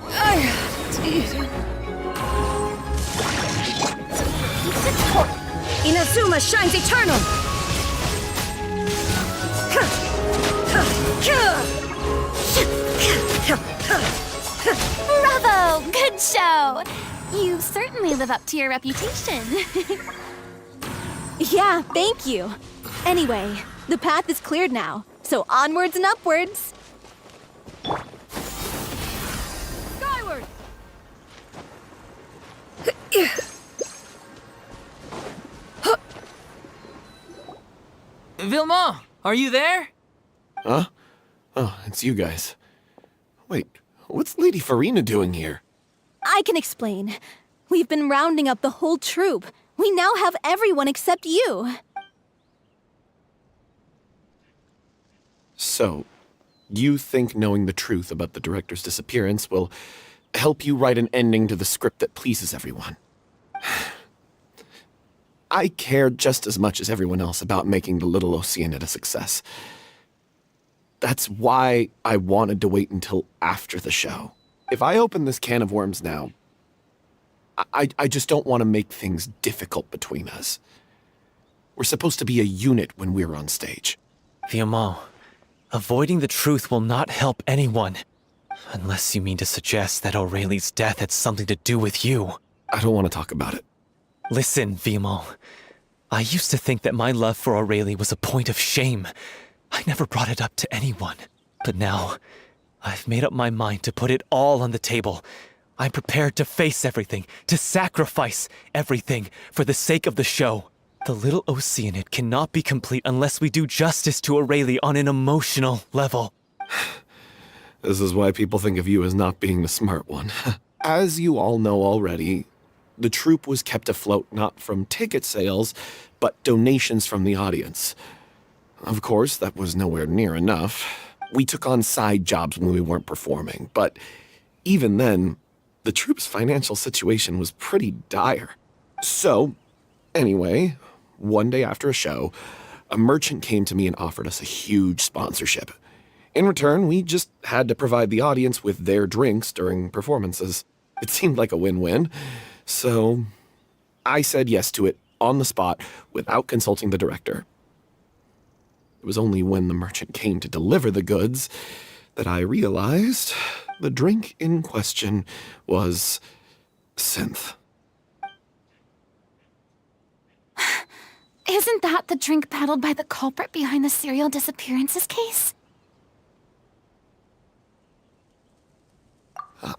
Inazuma shines eternal. Bravo! Good show! You certainly live up to your reputation. Yeah, thank you. Anyway, the path is cleared now, so onwards and upwards. Skyward! Vilma, are you there? Huh? Oh, it's you guys. Wait, what's Lady Furina doing here? I can explain. We've been rounding up the whole troupe. We now have everyone except you. So, you think knowing the truth about the director's disappearance will help you write an ending to the script that pleases everyone? I care just as much as everyone else about making the Little Oceanid a success. That's why I wanted to wait until after the show. If I open this can of worms now, I just don't want to make things difficult between us. We're supposed to be a unit when we're on stage. Vilma, avoiding the truth will not help anyone. Unless you mean to suggest that Aurelie's death had something to do with you. I don't want to talk about it. Listen, Vimo. I used to think that my love for Aurelie was a point of shame. I never brought it up to anyone. But now, I've made up my mind to put it all on the table. I'm prepared to face everything, to sacrifice everything for the sake of the show. The Little Oceanid cannot be complete unless we do justice to Aurelie on an emotional level. This is why people think of you as not being the smart one. As you all know already, the troupe was kept afloat not from ticket sales, but donations from the audience. Of course, that was nowhere near enough. We took on side jobs when we weren't performing, but even then, the troupe's financial situation was pretty dire. So, anyway, one day after a show, a merchant came to me and offered us a huge sponsorship. In return, we just had to provide the audience with their drinks during performances. It seemed like a win-win, so I said yes to it on the spot without consulting the director. It was only when the merchant came to deliver the goods that I realized the drink in question was synth. Isn't that the drink paddled by the culprit behind the serial disappearances case?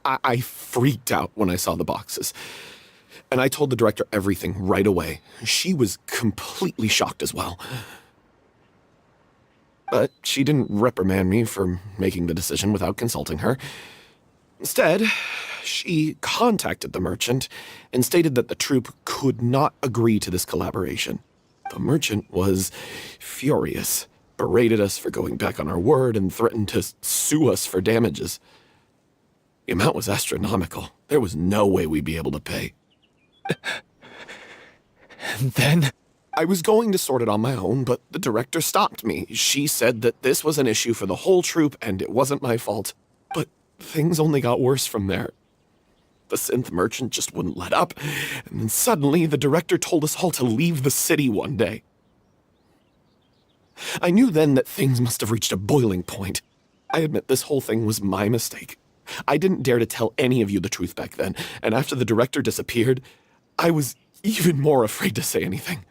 I freaked out when I saw the boxes. And I told the director everything right away. She was completely shocked as well. But she didn't reprimand me for making the decision without consulting her. Instead, she contacted the merchant and stated that the troupe could not agree to this collaboration. The merchant was furious, berated us for going back on our word, and threatened to sue us for damages. The amount was astronomical. There was no way we'd be able to pay. And then? I was going to sort it on my own, but the director stopped me. She said that this was an issue for the whole troupe and it wasn't my fault. But things only got worse from there. The synth merchant just wouldn't let up, and then suddenly the director told us all to leave the city one day. I knew then that things must have reached a boiling point. I admit this whole thing was my mistake. I didn't dare to tell any of you the truth back then, and after the director disappeared, I was even more afraid to say anything.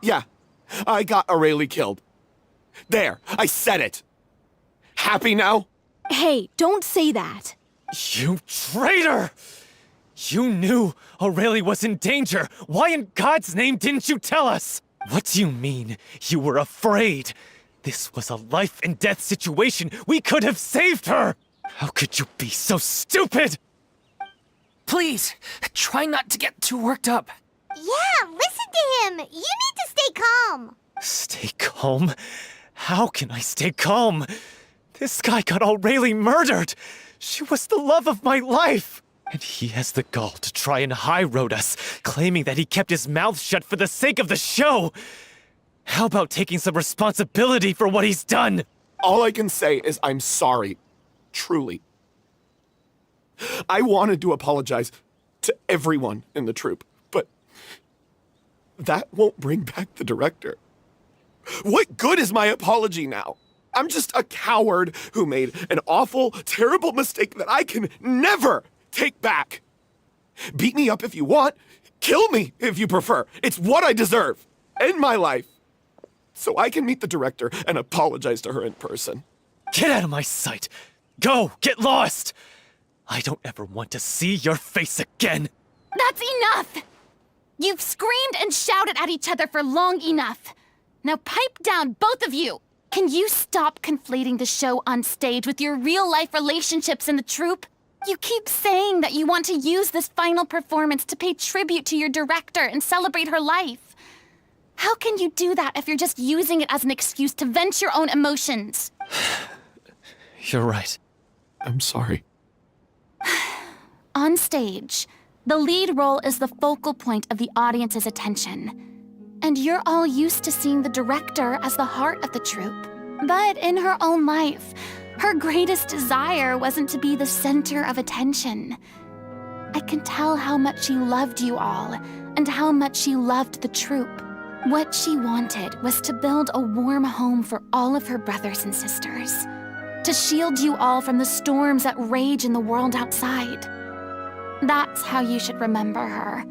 Yeah, I got Aurelie killed. There, I said it. Happy now? Hey, don't say that. You traitor! You knew Aurelie was in danger. Why in God's name didn't you tell us? What do you mean? You were afraid. This was a life and death situation. We could have saved her. How could you be so stupid? Please, try not to get too worked up. Yeah, listen to him. You need to stay calm. Stay calm? How can I stay calm? This guy got Aurelie murdered. She was the love of my life. And he has the gall to try and high-road us, claiming that he kept his mouth shut for the sake of the show. How about taking some responsibility for what he's done? All I can say is I'm sorry. Truly. I wanted to apologize to everyone in the troupe, but that won't bring back the director. What good is my apology now? I'm just a coward who made an awful, terrible mistake that I can never take back. Beat me up if you want. Kill me if you prefer. It's what I deserve. End my life. So I can meet the director and apologize to her in person. Get out of my sight! Go! Get lost! I don't ever want to see your face again! That's enough! You've screamed and shouted at each other for long enough. Now pipe down, both of you! Can you stop conflating the show on stage with your real-life relationships in the troupe? You keep saying that you want to use this final performance to pay tribute to your director and celebrate her life. How can you do that if you're just using it as an excuse to vent your own emotions? You're right. I'm sorry. On stage, the lead role is the focal point of the audience's attention. And you're all used to seeing the director as the heart of the troupe. But in her own life, her greatest desire wasn't to be the center of attention. I can tell how much she loved you all, and how much she loved the troupe. What she wanted was to build a warm home for all of her brothers and sisters. To shield you all from the storms that rage in the world outside. That's how you should remember her.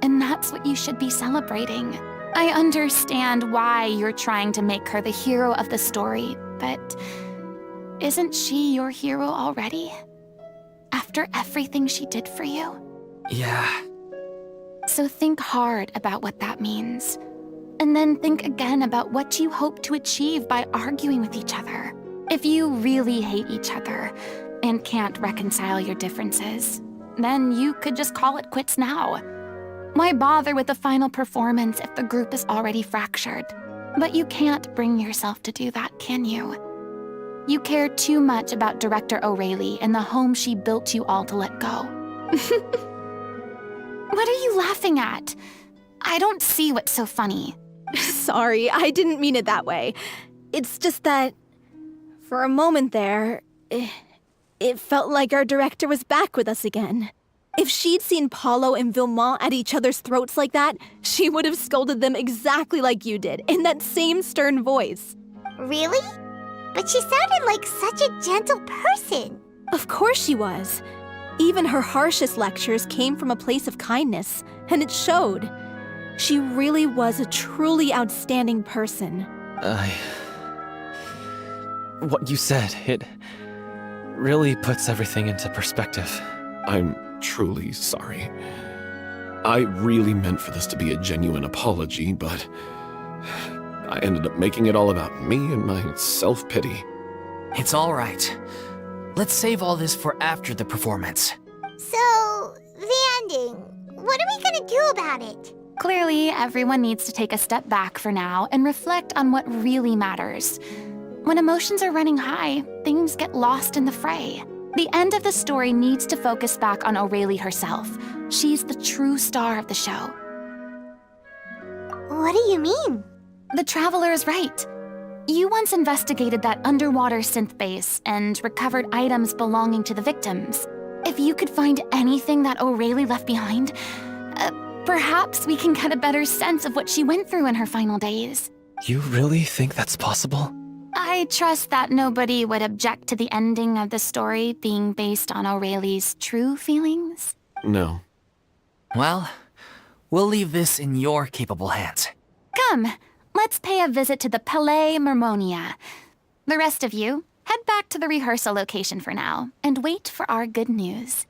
And that's what you should be celebrating. I understand why you're trying to make her the hero of the story, but isn't she your hero already? After everything she did for you? Yeah. So think hard about what that means. And then think again about what you hope to achieve by arguing with each other. If you really hate each other and can't reconcile your differences, then you could just call it quits now. Why bother with the final performance if the group is already fractured? But you can't bring yourself to do that, can you? You care too much about Director O'Reilly and the home she built you all to let go. What are you laughing at? I don't see what's so funny. Sorry, I didn't mean it that way. It's just that, for a moment there, it felt like our director was back with us again. If she'd seen Paulo and Vilmont at each other's throats like that, she would have scolded them exactly like you did, in that same stern voice. Really? But she sounded like such a gentle person. Of course she was. Even her harshest lectures came from a place of kindness, and it showed. She really was a truly outstanding person. What you said, it really puts everything into perspective. I'm truly sorry. I really meant for this to be a genuine apology, but I ended up making it all about me and my self-pity. It's all right. Let's save all this for after the performance. So, the ending. What are we gonna do about it? Clearly, everyone needs to take a step back for now and reflect on what really matters. When emotions are running high, things get lost in the fray. The end of the story needs to focus back on O'Reilly herself. She's the true star of the show. What do you mean? The Traveler is right. You once investigated that underwater synth base and recovered items belonging to the victims. If you could find anything that O'Reilly left behind, perhaps we can get a better sense of what she went through in her final days. You really think that's possible? I trust that nobody would object to the ending of the story being based on O'Reilly's true feelings. No. Well, we'll leave this in your capable hands. Come, let's pay a visit to the Palais Mermonia. The rest of you, head back to the rehearsal location for now, and wait for our good news.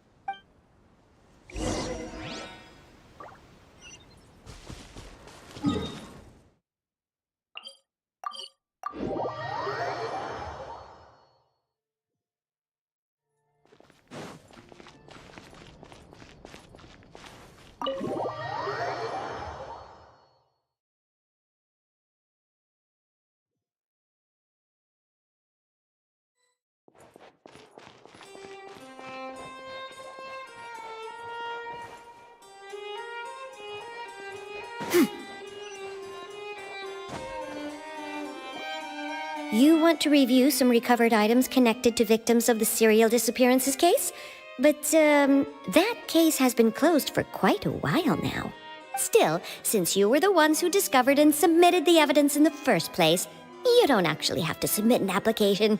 You want to review some recovered items connected to victims of the serial disappearances case? But, that case has been closed for quite a while now. Still, since you were the ones who discovered and submitted the evidence in the first place, you don't actually have to submit an application.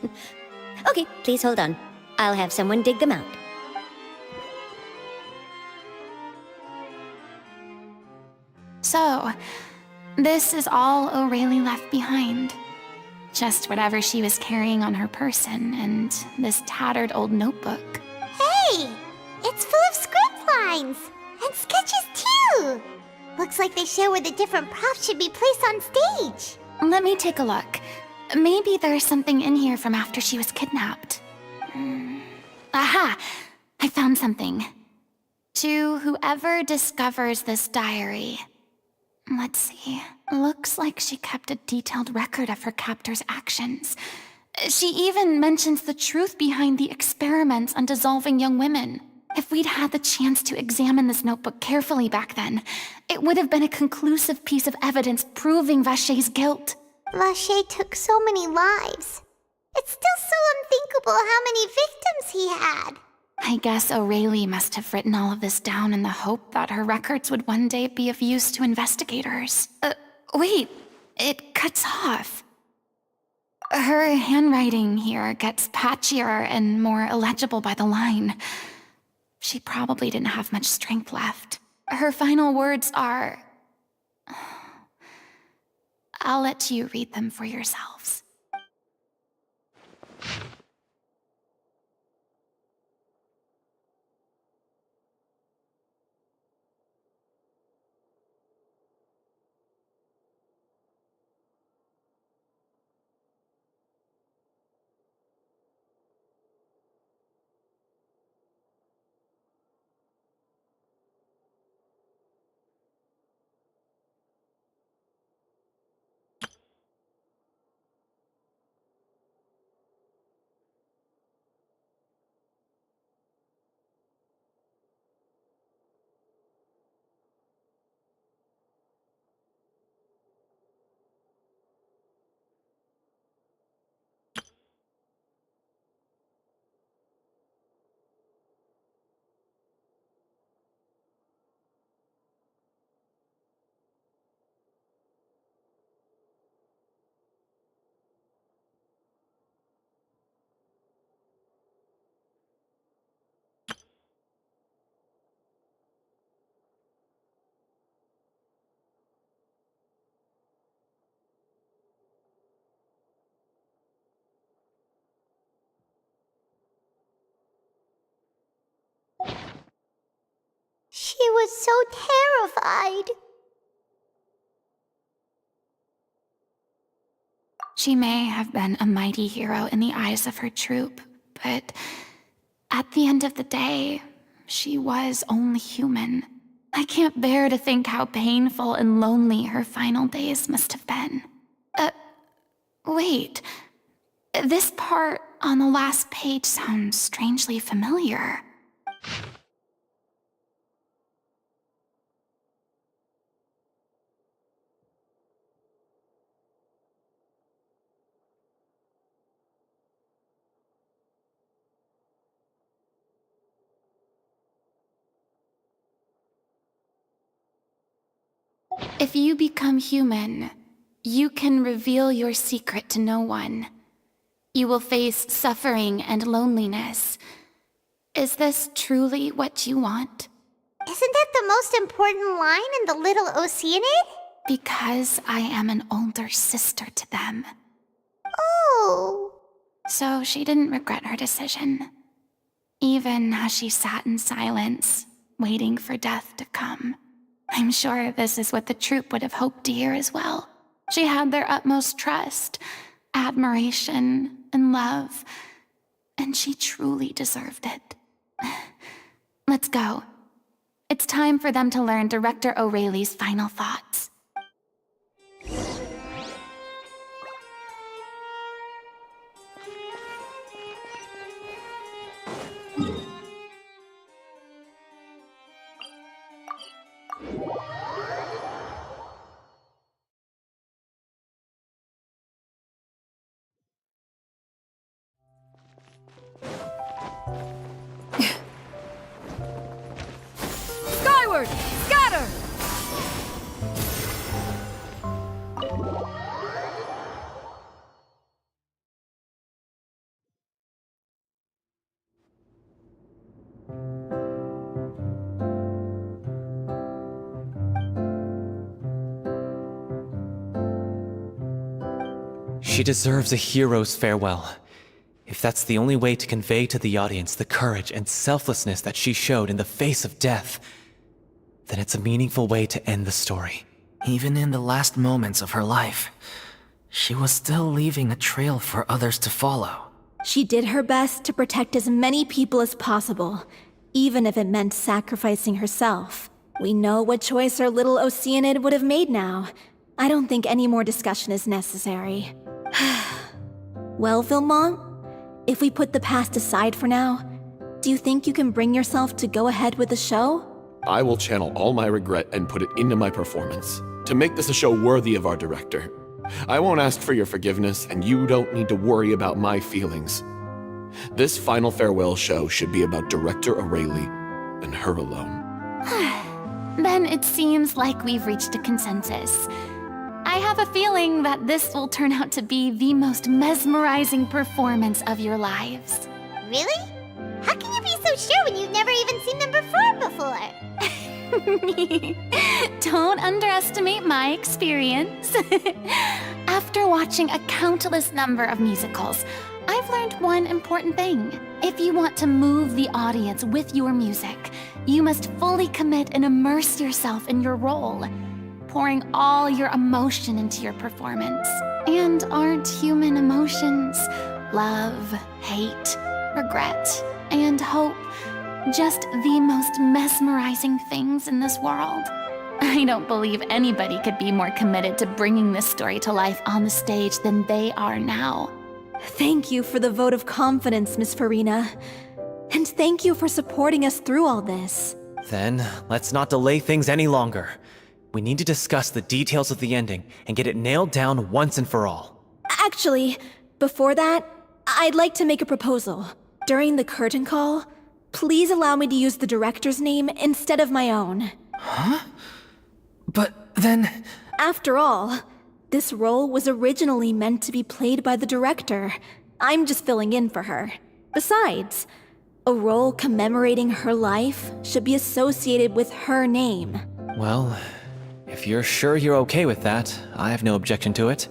Okay, please hold on. I'll have someone dig them out. So, this is all O'Reilly left behind. Just whatever she was carrying on her person and this tattered old notebook. Hey! It's full of script lines! And sketches too! Looks like they show where the different props should be placed on stage. Let me take a look. Maybe there's something in here from after she was kidnapped. Aha! I found something. To whoever discovers this diary. Let's see. Looks like she kept a detailed record of her captor's actions. She even mentions the truth behind the experiments on dissolving young women. If we'd had the chance to examine this notebook carefully back then, it would have been a conclusive piece of evidence proving Vachey's guilt. Vachey took so many lives. It's still so unthinkable how many victims he had. I guess O'Reilly must have written all of this down in the hope that her records would one day be of use to investigators. Wait, it cuts off. Her handwriting here gets patchier and more illegible by the line. She probably didn't have much strength left. Her final words are... I'll let you read them for yourselves. She was so terrified. She may have been a mighty hero in the eyes of her troop, but at the end of the day, she was only human. I can't bear to think how painful and lonely her final days must have been. Wait. This part on the last page sounds strangely familiar. If you become human, you can reveal your secret to no one. You will face suffering and loneliness. Is this truly what you want? Isn't that the most important line in the Little Oceanid? Because I am an older sister to them. Oh. So she didn't regret her decision, even as she sat in silence, waiting for death to come. I'm sure this is what the troupe would have hoped to hear as well. She had their utmost trust, admiration, and love, and she truly deserved it. Let's go. It's time for them to learn Director O'Reilly's final thoughts. Skyward! Scatter! She deserves a hero's farewell. If that's the only way to convey to the audience the courage and selflessness that she showed in the face of death, then it's a meaningful way to end the story. Even in the last moments of her life, she was still leaving a trail for others to follow. She did her best to protect as many people as possible, even if it meant sacrificing herself. We know what choice our little Oceanid would have made now. I don't think any more discussion is necessary. Well, Vilmont, if we put the past aside for now, do you think you can bring yourself to go ahead with the show? I will channel all my regret and put it into my performance, to make this a show worthy of our director. I won't ask for your forgiveness, and you don't need to worry about my feelings. This final farewell show should be about Director Aurelie and her alone. Then it seems like we've reached a consensus. I have a feeling that this will turn out to be the most mesmerizing performance of your lives. Really? How can you be so sure when you've never even seen them perform before? Don't underestimate my experience. After watching a countless number of musicals, I've learned one important thing. If you want to move the audience with your music, you must fully commit and immerse yourself in your role, pouring all your emotion into your performance. And aren't human emotions love, hate, regret, and hope just the most mesmerizing things in this world? I don't believe anybody could be more committed to bringing this story to life on the stage than they are now. Thank you for the vote of confidence, Miss Furina. And thank you for supporting us through all this. Then, let's not delay things any longer. We need to discuss the details of the ending and get it nailed down once and for all. Actually, before that, I'd like to make a proposal. During the curtain call, please allow me to use the director's name instead of my own. Huh? But then... After all, this role was originally meant to be played by the director. I'm just filling in for her. Besides, a role commemorating her life should be associated with her name. Well, if you're sure you're okay with that, I have no objection to it.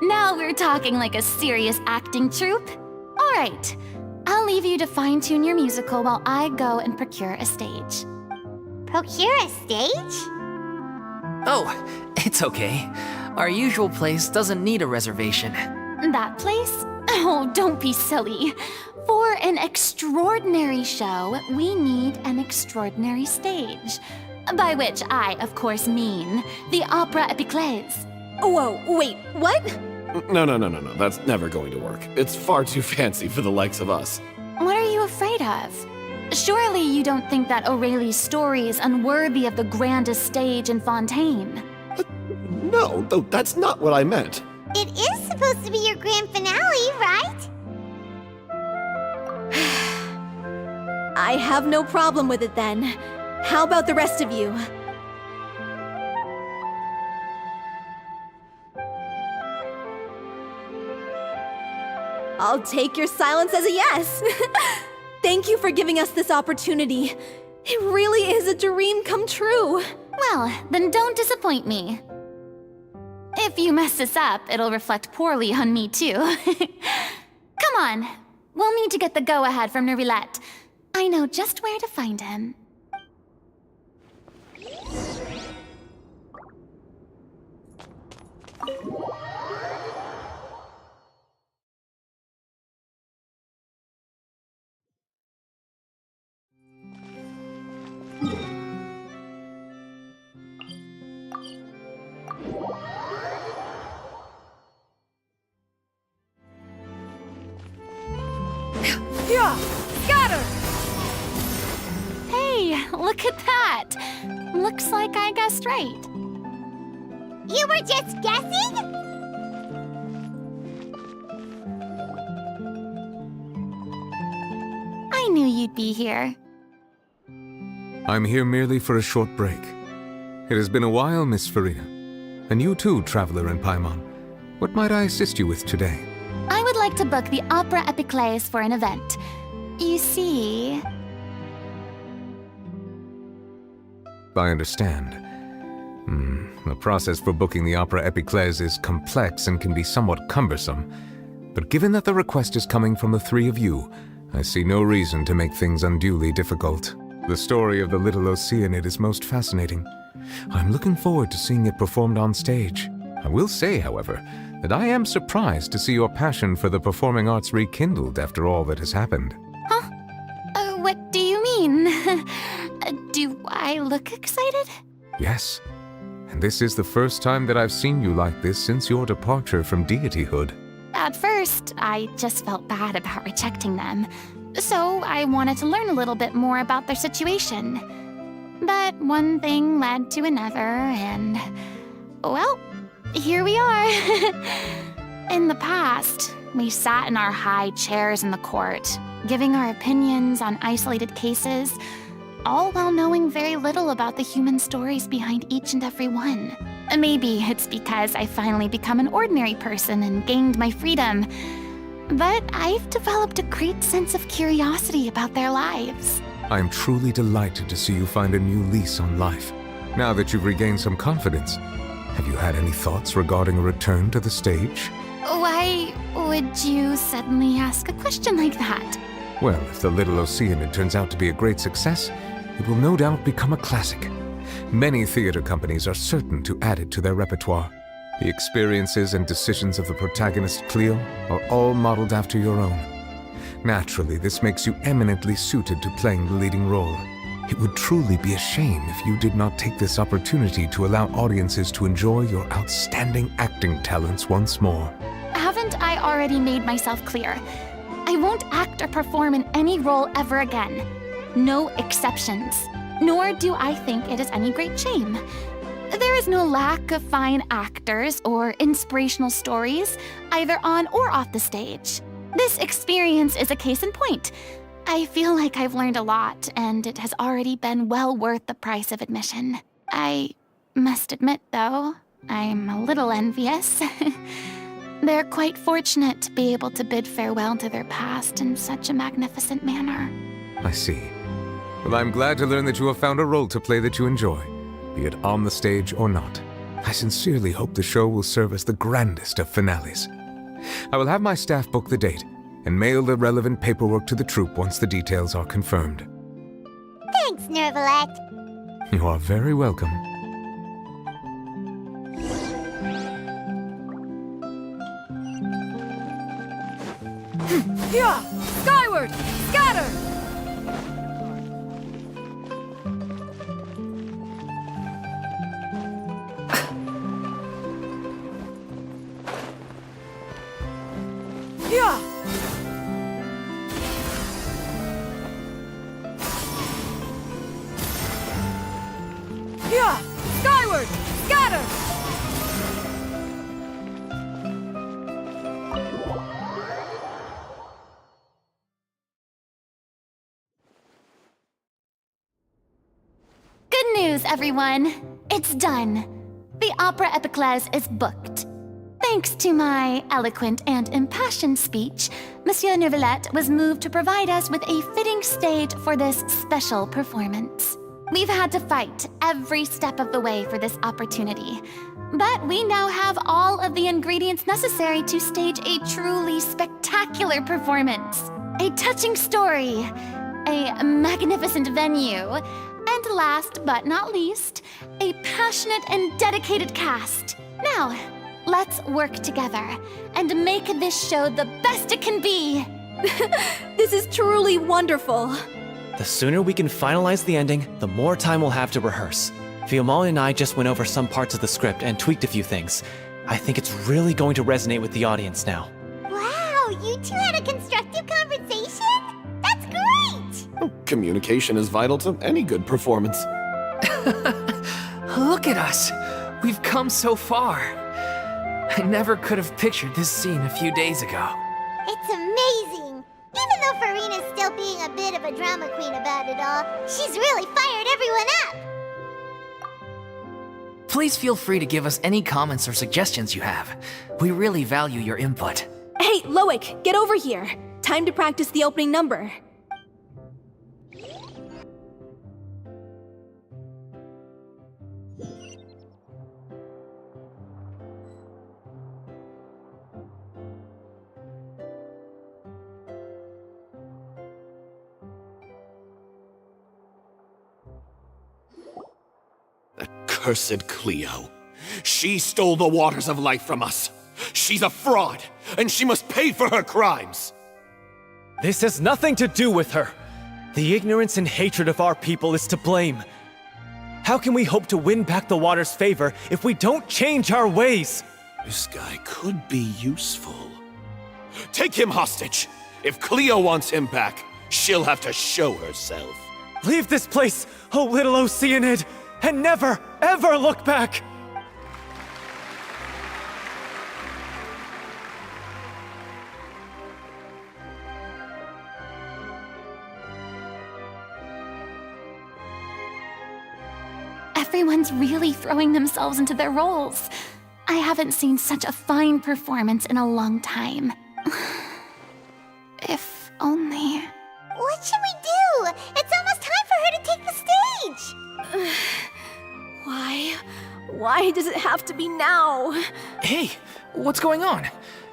Now we're talking like a serious acting troupe. All right, I'll leave you to fine-tune your musical while I go and procure a stage. Procure a stage? Oh, it's okay. Our usual place doesn't need a reservation. That place? Oh, don't be silly. For an extraordinary show, we need an extraordinary stage. By which I, of course, mean the Opera Epiclese. Whoa, wait, what? No. That's never going to work. It's far too fancy for the likes of us. What are you afraid of? Surely you don't think that Aurelie's story is unworthy of the grandest stage in Fontaine. No, that's not what I meant. It is supposed to be your grand finale, right? I have no problem with it then. How about the rest of you? I'll take your silence as a yes. Thank you for giving us this opportunity. It really is a dream come true. Well, then don't disappoint me. If you mess this up, it'll reflect poorly on me too. Come on, we'll need to get the go-ahead from Nerilette. I know just where to find him. Hey, look at that! Looks like I guessed right. You were just guessing? I knew you'd be here. I'm here merely for a short break. It has been a while, Miss Furina. And you too, Traveler in Paimon. What might I assist you with today? I would like to book the Opera Epiclese for an event. You see... I understand. The process for booking the Opera Epiclese is complex and can be somewhat cumbersome. But given that the request is coming from the three of you, I see no reason to make things unduly difficult. The story of the little Oceanid is most fascinating. I'm looking forward to seeing it performed on stage. I will say, however, that I am surprised to see your passion for the performing arts rekindled after all that has happened. Huh? What do you mean? Do I look excited? Yes. And this is the first time that I've seen you like this since your departure from deityhood. At first, I just felt bad about rejecting them, so I wanted to learn a little bit more about their situation. But one thing led to another, and, well, here we are. In the past, we sat in our high chairs in the court, giving our opinions on isolated cases, all while knowing very little about the human stories behind each and every one. Maybe it's because I finally become an ordinary person and gained my freedom, but I've developed a great sense of curiosity about their lives. I am truly delighted to see you find a new lease on life. Now that you've regained some confidence, have you had any thoughts regarding a return to the stage? Why would you suddenly ask a question like that? Well, if the Little Oceanid turns out to be a great success, it will no doubt become a classic. Many theater companies are certain to add it to their repertoire. The experiences and decisions of the protagonist, Cleo, are all modeled after your own. Naturally, this makes you eminently suited to playing the leading role. It would truly be a shame if you did not take this opportunity to allow audiences to enjoy your outstanding acting talents once more. Haven't I already made myself clear? I won't act or perform in any role ever again. No exceptions. Nor do I think it is any great shame. There is no lack of fine actors or inspirational stories, either on or off the stage. This experience is a case in point. I feel like I've learned a lot, and it has already been well worth the price of admission. I must admit, though, I'm a little envious. They're quite fortunate to be able to bid farewell to their past in such a magnificent manner. I see. Well, I'm glad to learn that you have found a role to play that you enjoy, be it on the stage or not. I sincerely hope the show will serve as the grandest of finales. I will have my staff book the date and mail the relevant paperwork to the troupe once the details are confirmed. Thanks, Nervalette. You are very welcome. Yeah! Skyward! Scatter! Yeah! Yeah! Skyward! Scatter! Good news, everyone. It's done. The Opera Epiclese is booked. Thanks to my eloquent and impassioned speech, Monsieur Nervalette was moved to provide us with a fitting stage for this special performance. We've had to fight every step of the way for this opportunity, but we now have all of the ingredients necessary to stage a truly spectacular performance. A touching story, a magnificent venue, and last but not least, a passionate and dedicated cast. Now, let's work together and make this show the best it can be. This is truly wonderful. The sooner we can finalize the ending, the more time we'll have to rehearse. Fiamma and I just went over some parts of the script and tweaked a few things. I think it's really going to resonate with the audience now. Wow, you two had a constructive conversation? That's great! Oh, communication is vital to any good performance. Look at us. We've come so far. I never could have pictured this scene a few days ago. It's amazing! Even though Furina's still being a bit of a drama queen about it all, she's really fired everyone up! Please feel free to give us any comments or suggestions you have. We really value your input. Hey, Loic, get over here. Time to practice the opening number. accursed Cleo. She stole the waters of life from us. She's a fraud, and she must pay for her crimes. This has nothing to do with her. The ignorance and hatred of our people is to blame. How can we hope to win back the water's favor if we don't change our ways? This guy could be useful. Take him hostage. If Cleo wants him back, she'll have to show herself. Leave this place, O little Oceanid, and never, ever look back! Everyone's really throwing themselves into their roles. I haven't seen such a fine performance in a long time. If only... What should we do? It's almost time for her to take the stage! Why? Why does it have to be now? Hey, what's going on?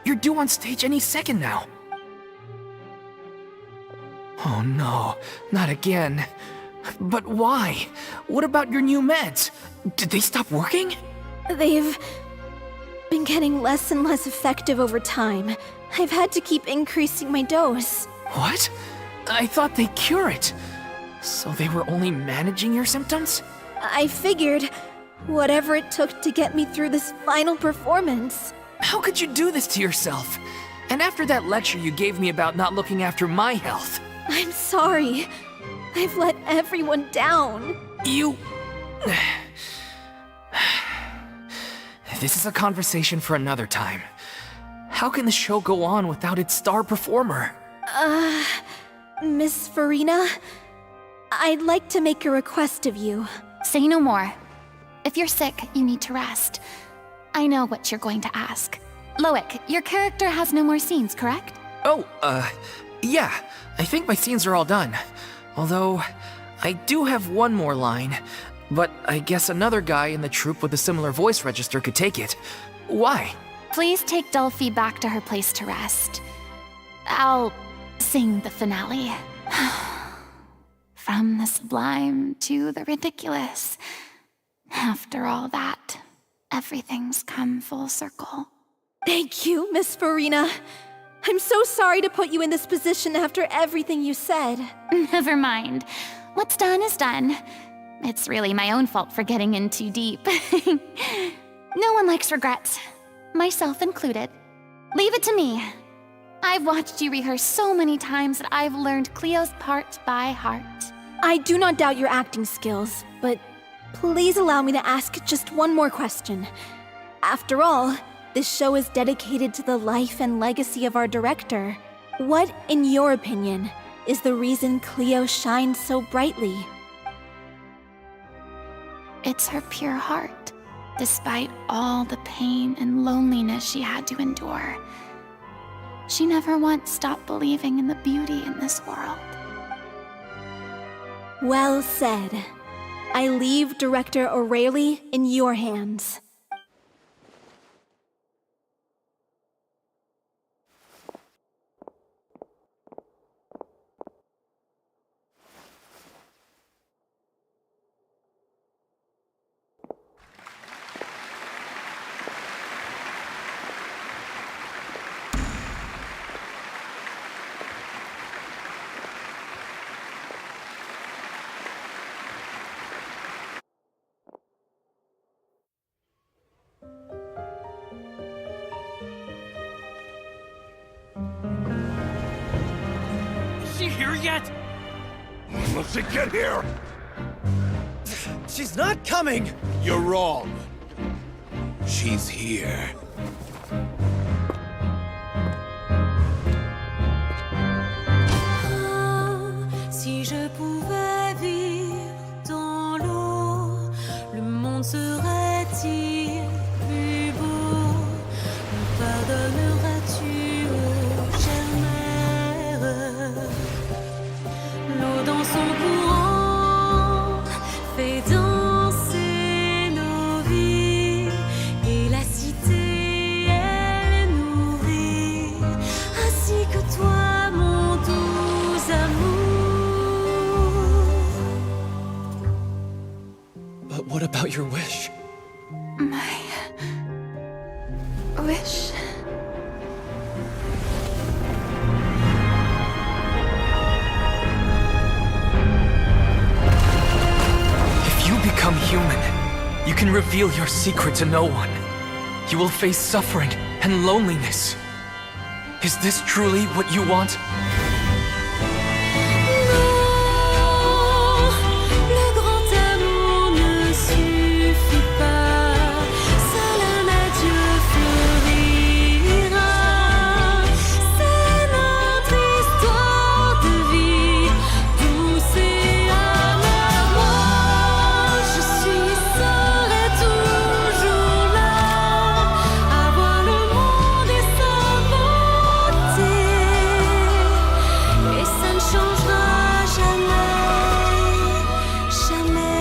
You're due on stage any second now. Oh no, not again. But why? What about your new meds? Did they stop working? They've been getting less and less effective over time. I've had to keep increasing my dose. What? I thought they cure it. So they were only managing your symptoms? I figured whatever it took to get me through this final performance. How could you do this to yourself? And after that lecture you gave me about not looking after my health. I'm sorry. I've let everyone down. You... This is a conversation for another time. How can the show go on without its star performer? Miss Furina, I'd like to make a request of you. Say no more. If you're sick, you need to rest. I know what you're going to ask. Loic, your character has no more scenes, correct? Oh, yeah. I think my scenes are all done. Although, I do have one more line. But I guess another guy in the troupe with a similar voice register could take it. Why? Please take Delphi back to her place to rest. I'll sing the finale. From the sublime to the ridiculous. After all that, everything's come full circle. Thank you, Miss Furina. I'm so sorry to put you in this position after everything you said. Never mind. What's done is done. It's really my own fault for getting in too deep. No one likes regrets, myself included. Leave it to me. I've watched you rehearse so many times that I've learned Cleo's part by heart. I do not doubt your acting skills, but please allow me to ask just one more question. After all, this show is dedicated to the life and legacy of our director. What, in your opinion, is the reason Cleo shines so brightly? It's her pure heart, despite all the pain and loneliness she had to endure. She never once stopped believing in the beauty in this world. Well said. I leave Director O'Reilly in your hands. Is she here yet? Must she get here? She's not coming! You're wrong. She's here. Si je pouvais vivre dans l'eau, le monde serait-il plus beau? Me pardonneras-tu, ô chère mère? L'eau dans son courant fait danser nos vies et la cité your wish? My wish. If you become human, you can reveal your secret to no one. You will face suffering and loneliness. Is this truly what you want? Le grand amour ne suffit pas, seul un adieu fleurira. C'est notre histoire de vie, douce et amère. Moi, je suis, serai toujours là, à voir le monde et sa beauté. Et ça ne changera jamais, jamais.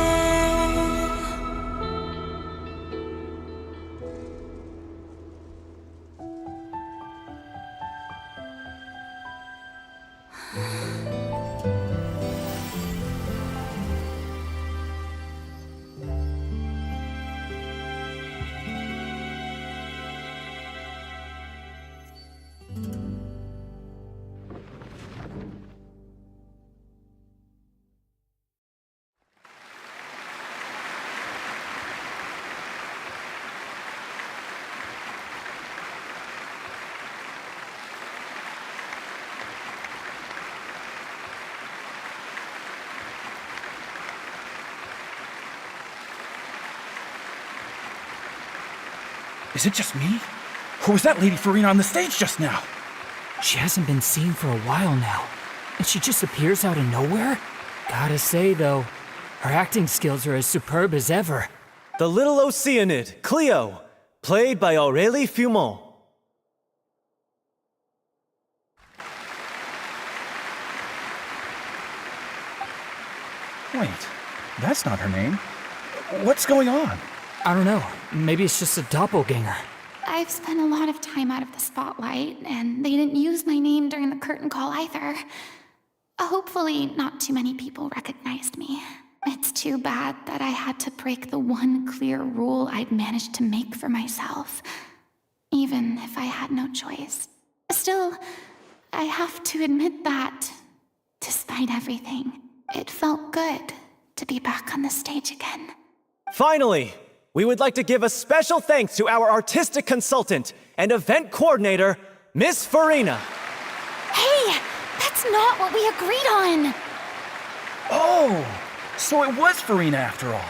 Is it just me? Or was that Lady Furina on the stage just now? She hasn't been seen for a while now, and she just appears out of nowhere? Gotta say, though, her acting skills are as superb as ever. The little Oceanid, Cleo, played by Aurélie Fumont. Wait, that's not her name. What's going on? I don't know, maybe it's just a doppelganger. I've spent a lot of time out of the spotlight, and they didn't use my name during the curtain call either. Hopefully, not too many people recognized me. It's too bad that I had to break the one clear rule I'd managed to make for myself, even if I had no choice. Still, I have to admit that, despite everything, it felt good to be back on the stage again. Finally, we would like to give a special thanks to our artistic consultant and event coordinator, Miss Furina. Hey, that's not what we agreed on! Oh, so it was Furina after all.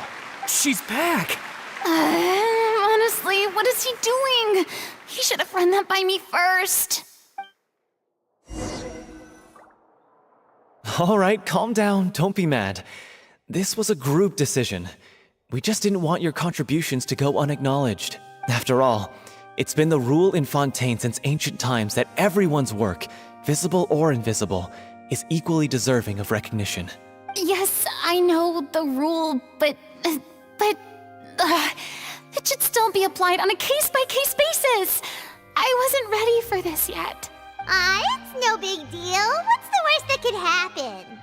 She's back! Honestly, what is he doing? He should have run that by me first. All right, calm down, don't be mad. This was a group decision. We just didn't want your contributions to go unacknowledged. After all, it's been the rule in Fontaine since ancient times that everyone's work, visible or invisible, is equally deserving of recognition. Yes, I know the rule, but it should still be applied on a case-by-case basis. I wasn't ready for this yet. It's no big deal. What's the worst that could happen?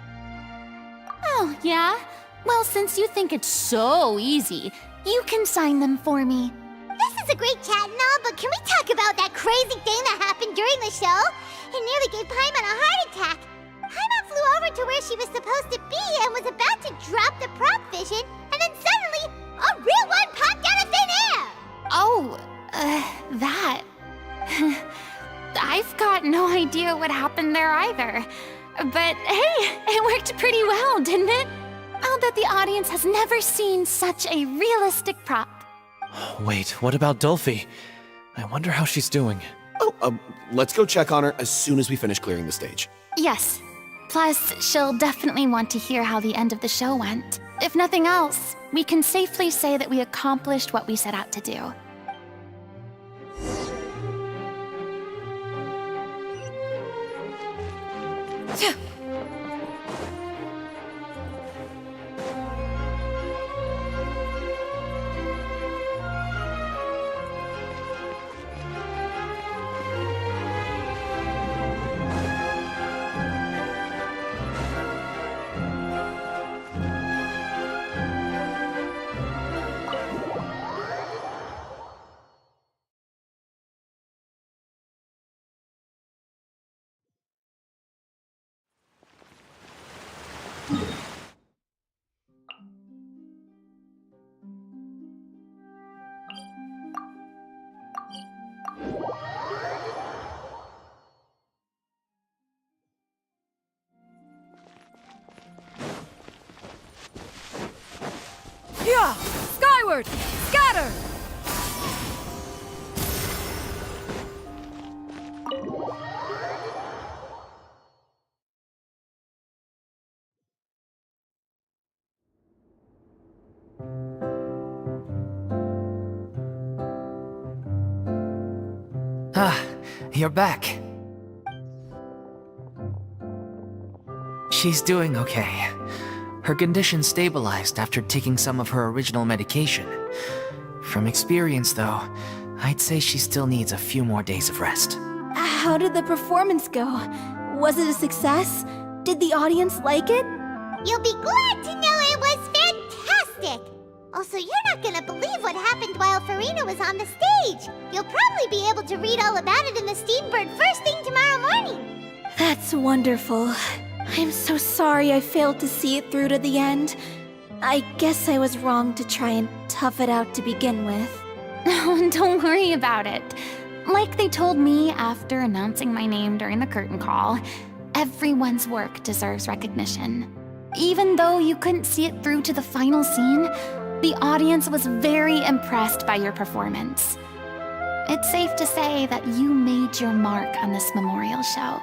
Oh, yeah? Well, since you think it's so easy, you can sign them for me. This is a great chat and all, but can we talk about that crazy thing that happened during the show? It nearly gave Paimon a heart attack. Paimon flew over to where she was supposed to be and was about to drop the prop vision, and then suddenly, a real one popped out of thin air! Oh, that. I've got no idea what happened there either. But hey, it worked pretty well, didn't it? I'll bet the audience has never seen such a realistic prop. Wait, what about Dolphy? I wonder how she's doing. Let's go check on her as soon as we finish clearing the stage. Yes. Plus, she'll definitely want to hear how the end of the show went. If nothing else, we can safely say that we accomplished what we set out to do. Yeah! Skyward! Scatter! Ah, you're back. She's doing okay. Her condition stabilized after taking some of her original medication. From experience, though, I'd say she still needs a few more days of rest. How did the performance go? Was it a success? Did the audience like it? You'll be glad to know it was fantastic! Also, you're not gonna believe what happened while Furina was on the stage. You'll probably be able to read all about it in the Steambird first thing tomorrow morning. That's wonderful. I'm so sorry I failed to see it through to the end. I guess I was wrong to try and tough it out to begin with. Oh, don't worry about it. Like they told me after announcing my name during the curtain call, everyone's work deserves recognition. Even though you couldn't see it through to the final scene, the audience was very impressed by your performance. It's safe to say that you made your mark on this memorial show.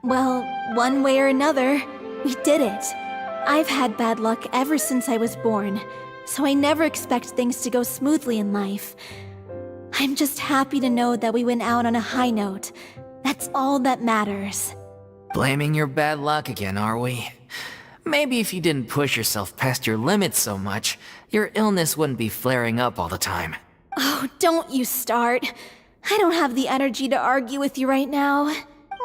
Well, one way or another, we did it. I've had bad luck ever since I was born, so I never expect things to go smoothly in life. I'm just happy to know that we went out on a high note. That's all that matters. Blaming your bad luck again, are we? Maybe if you didn't push yourself past your limits so much, your illness wouldn't be flaring up all the time. Oh, don't you start. I don't have the energy to argue with you right now.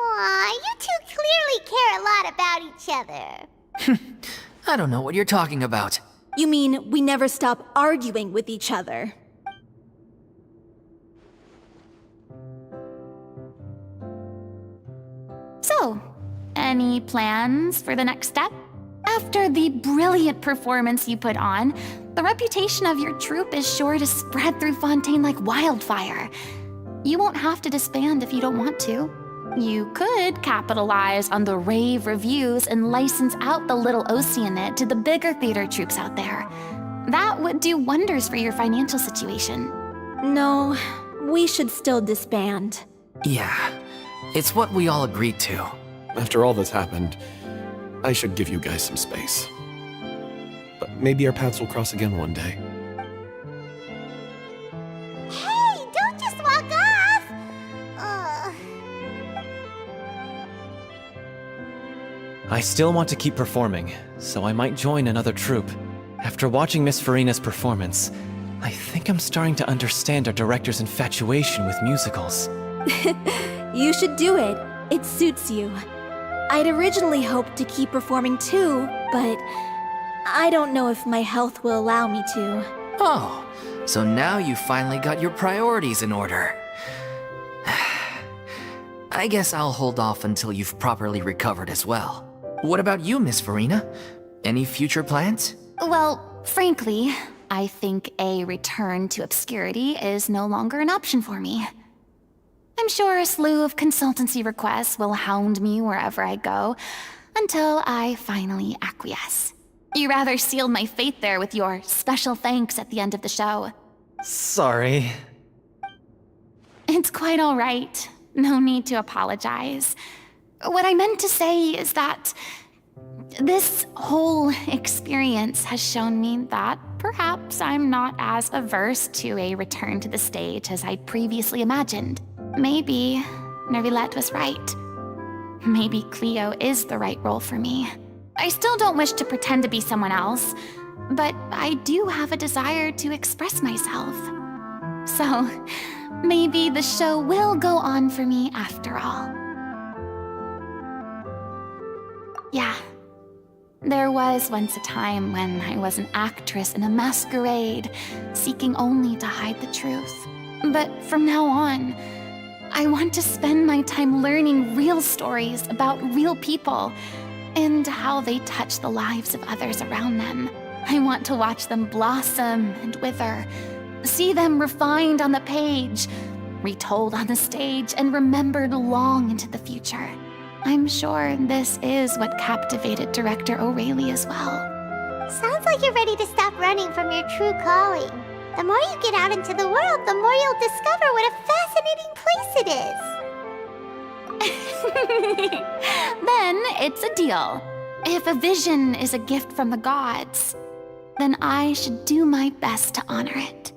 Aw, you two clearly care a lot about each other. I don't know what you're talking about. You mean we never stop arguing with each other? So, any plans for the next step? After the brilliant performance you put on, the reputation of your troupe is sure to spread through Fontaine like wildfire. You won't have to disband if you don't want to. You could capitalize on the rave reviews and license out the Little Oceanid to the bigger theater troupes out there. That would do wonders for your financial situation. No, we should still disband. Yeah, it's what we all agreed to. After all that's happened, I should give you guys some space. But maybe our paths will cross again one day. Hey, don't just walk off! Ugh. I still want to keep performing, so I might join another troupe. After watching Miss Furina's performance, I think I'm starting to understand our director's infatuation with musicals. You should do it. It suits you. I'd originally hoped to keep performing too, but I don't know if my health will allow me to. Oh, so now you finally got your priorities in order. I guess I'll hold off until you've properly recovered as well. What about you, Miss Furina? Any future plans? Well, frankly, I think a return to obscurity is no longer an option for me. I'm sure a slew of consultancy requests will hound me wherever I go, until I finally acquiesce. You rather sealed my fate there with your special thanks at the end of the show. Sorry. It's quite all right. No need to apologize. What I meant to say is that this whole experience has shown me that perhaps I'm not as averse to a return to the stage as I'd previously imagined. Maybe Nervilette was right. Maybe Cleo is the right role for me. I still don't wish to pretend to be someone else, but I do have a desire to express myself. So, maybe the show will go on for me after all. Yeah. There was once a time when I was an actress in a masquerade, seeking only to hide the truth. But from now on, I want to spend my time learning real stories about real people and how they touch the lives of others around them. I want to watch them blossom and wither, see them refined on the page, retold on the stage, and remembered long into the future. I'm sure this is what captivated director O'Reilly as well. Sounds like you're ready to stop running from your true calling. The more you get out into the world, the more you'll discover what a fascinating place it is. Then it's a deal. If a vision is a gift from the gods, then I should do my best to honor it.